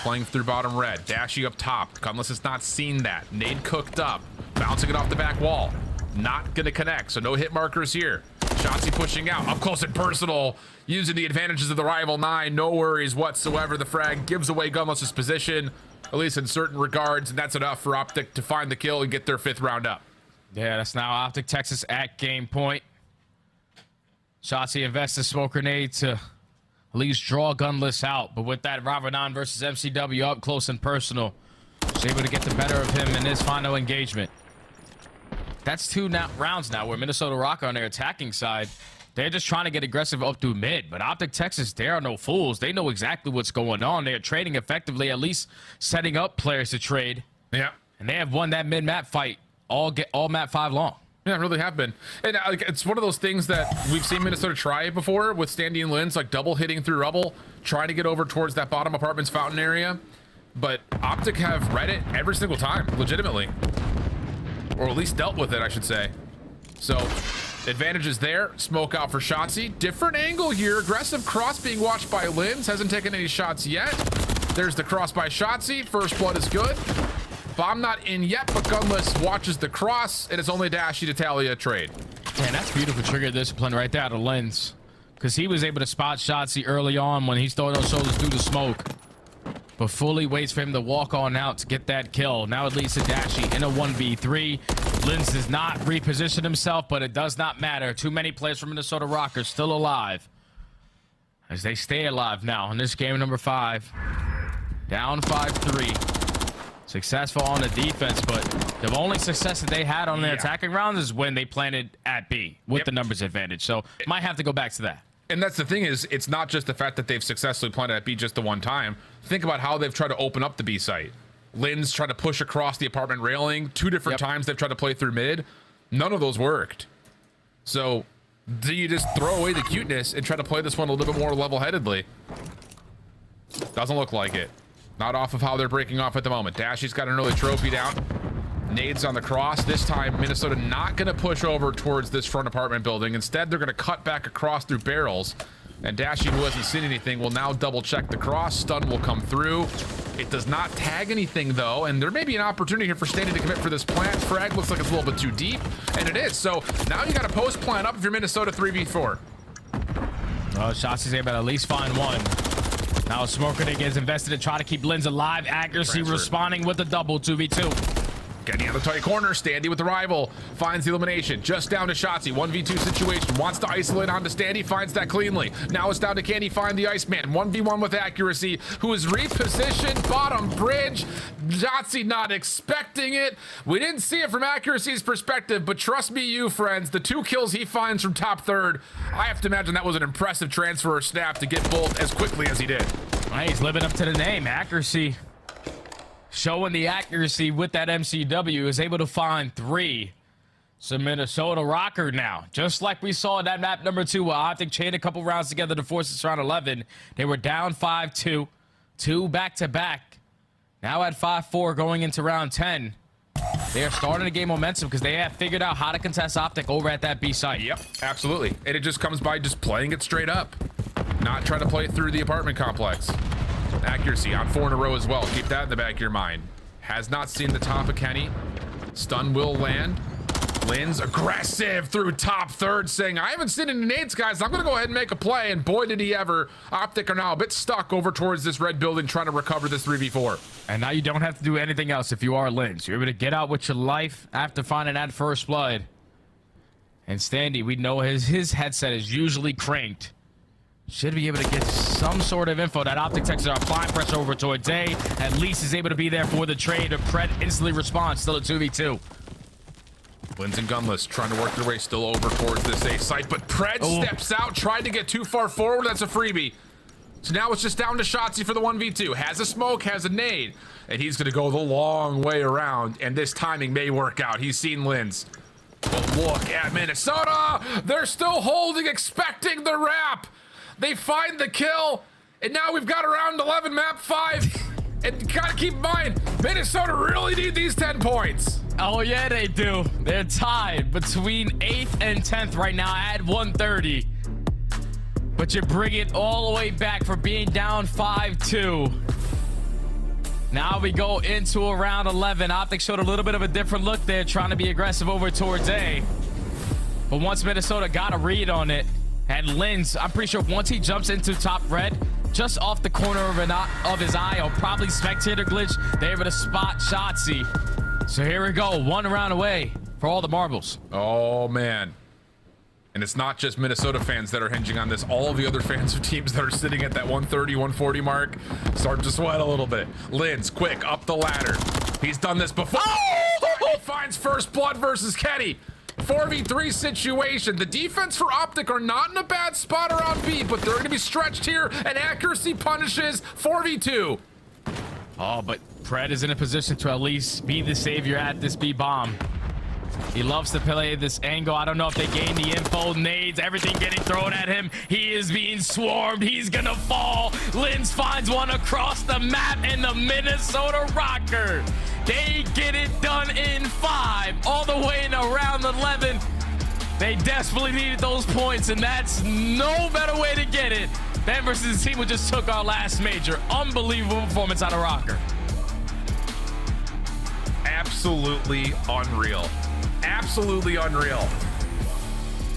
playing through bottom red. Dashy up top. Gunless has not seen that. Nade cooked up. Bouncing it off the back wall. Not going to connect, so no hit markers here. Shotzzy pushing out. Up close and personal. Using the advantages of the rival 9. No worries whatsoever. The frag gives away Gunless's position, at least in certain regards, and that's enough for OpTic to find the kill and get their 5th round up. Yeah, that's now OpTic Texas at game point. Shotzzy invests a smoke grenade to at least draw Gunless out, but with that Ravanon versus MCW up close and personal, she's able to get the better of him in this final engagement. That's 2 rounds now where Minnesota Røkkr on their attacking side, they're just trying to get aggressive up through mid, but OpTic Texas, they are no fools. They know exactly what's going on. They're trading effectively, at least setting up players to trade. Yeah. And they have won that mid-map fight all map 5 long. Yeah, really have been. And it's one of those things that we've seen Minnesota try before with Standy and Linz, like double hitting through rubble, trying to get over towards that bottom apartments fountain area. But OpTic have read it every single time, legitimately. Or at least dealt with it, I should say. So, advantages there. Smoke out for Shotzzy. Different angle here. Aggressive cross being watched by Linz. Hasn't taken any shots yet. There's the cross by Shotzzy. First blood is good. Bomb not in yet, but Gunless watches the cross, and it's only Dashy to tally a trade. Man, that's beautiful trigger discipline right there out of Linz, because he was able to spot Shotzzy early on when he's throwing those shoulders through the smoke, but fully waits for him to walk on out to get that kill. Now it leads to Dashy in a 1v3. Linz does not reposition himself, but it does not matter. Too many players from Minnesota Røkkr still alive, as they stay alive now in this game number 5. Down 5-3. Successful on the defense, but the only success that they had on their attacking rounds is when they planted at B with the numbers advantage. So might have to go back to that. And that's the thing, is it's not just the fact that they've successfully planted at B just the one time. Think about how they've tried to open up the B site. Linz tried to push across the apartment railing 2 different times. They've tried to play through mid. None of those worked. So do you just throw away the cuteness and try to play this one a little bit more level-headedly? Doesn't look like it. Not off of how they're breaking off at the moment. Dashy's got an early trophy down. Nades on the cross. This time, Minnesota not going to push over towards this front apartment building. Instead, they're going to cut back across through barrels. And Dashy, who hasn't seen anything, will now double check the cross. Stun will come through. It does not tag anything, though. And there may be an opportunity here for Standy to commit for this plant. Frag looks like it's a little bit too deep. And it is. So now you got to post plant up if you're Minnesota 3v4. Shotzzy's able to at least find one. Now Smoke Grenade gets invested to try to keep Linz alive. Accuracy responding with a double 2v2. Getting out of the tight corner. Standy with the rival. Finds the elimination. Just down to Shotzzy. 1v2 situation. Wants to isolate onto Standy. Finds that cleanly. Now it's down to can he find the Iceman. 1v1 with accuracy. Who is repositioned. Bottom bridge. Shotzzy not expecting it. We didn't see it from accuracy's perspective, but trust me, you friends, the 2 kills he finds from top third, I have to imagine that was an impressive transfer or snap to get both as quickly as he did. Hey, he's living up to the name. Accuracy. Showing the accuracy with that MCW, is able to find 3. So Minnesota Røkkr now, just like we saw in that map number 2, where OpTic chained a couple rounds together to force this round 11. They were down 5-2, 2 back-to-back. Now at 5-4 going into round 10. They are starting to gain momentum because they have figured out how to contest OpTic over at that B site. Yep, absolutely. And it just comes by just playing it straight up. Not trying to play it through the apartment complex. Accuracy on 4 in a row as well. Keep that in the back of your mind. Has not seen the top of Kenny. Stun will land. Linz aggressive through top third, saying, I haven't seen any nades, guys. I'm going to go ahead and make a play. And boy, did he ever. OpTic are now a bit stuck over towards this red building trying to recover this 3v4. And now you don't have to do anything else if you are Linz. You're able to get out with your life after finding that first blood. And Standy, we know his headset is usually cranked. Should be able to get some sort of info that OpTic Texas are applying pressure over towards A. At least is able to be there for the trade. Pred instantly responds, still a 2v2. Linz and Gunless trying to work their way still over towards this A site, but Pred steps out, tried to get too far forward. That's a freebie. So now it's just down to Shotzzy for the 1v2. Has a smoke, has a nade, and he's going to go the long way around, and this timing may work out. He's seen Linz. But look at Minnesota. They're still holding, expecting the wrap. They find the kill, and now we've got around 11 map 5. And you gotta keep in mind, Minnesota really need these 10 points. Oh yeah, they do. They're tied between 8th and 10th right now at 130. but you bring it all the way back for being down 5-2. Now we go into a round 11. OpTic showed a little bit of a different look there, trying to be aggressive over towards A. But once Minnesota got a read on it, and Linz, I'm pretty sure once he jumps into top red, just off the corner of his eye, or probably spectator glitch, they're able to spot Shotzi. So here we go, 1 round away for all the marbles. Oh, man. And it's not just Minnesota fans that are hinging on this. All of the other fans of teams that are sitting at that 130, 140 mark start to sweat a little bit. Linz, quick, up the ladder. He's done this before. Oh! He finds first blood versus Kenny. 4v3 situation. The defense for OpTic are not in a bad spot around B, but they're going to be stretched here, and accuracy punishes 4v2. Oh, but Pred is in a position to at least be the savior at this B bomb. He loves to play this angle. I don't know if they gain the info. Nades, everything getting thrown at him. He is being swarmed. He's gonna fall. Linz finds one across the map, and the Minnesota Røkkr, they get it done in 5, all the way into round 11. They desperately needed those points, and that's no better way to get it than versus the team who just took our last major. Unbelievable performance out of Røkkr. Absolutely unreal. Absolutely unreal.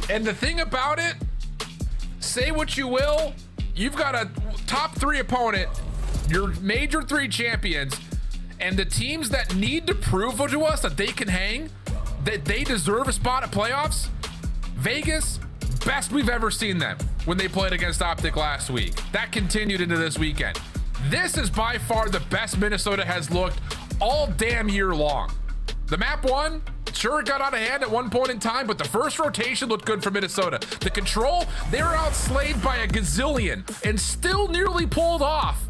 And the thing about it, say what you will, you've got a top 3 opponent, your Major 3 champions, and the teams that need to prove to us that they can hang, that they deserve a spot at playoffs. Vegas, best we've ever seen them when they played against OpTic last week. That continued into this weekend. This is by far the best Minnesota has looked all damn year long. The map 1, sure, it got out of hand at one point in time, but the first rotation looked good for Minnesota. The control, they were outslayed by a gazillion and still nearly pulled off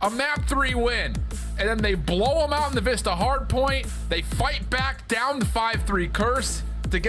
a map 3 win. And then they blow them out in the Vista hardpoint. They fight back down the 5-3 curse to get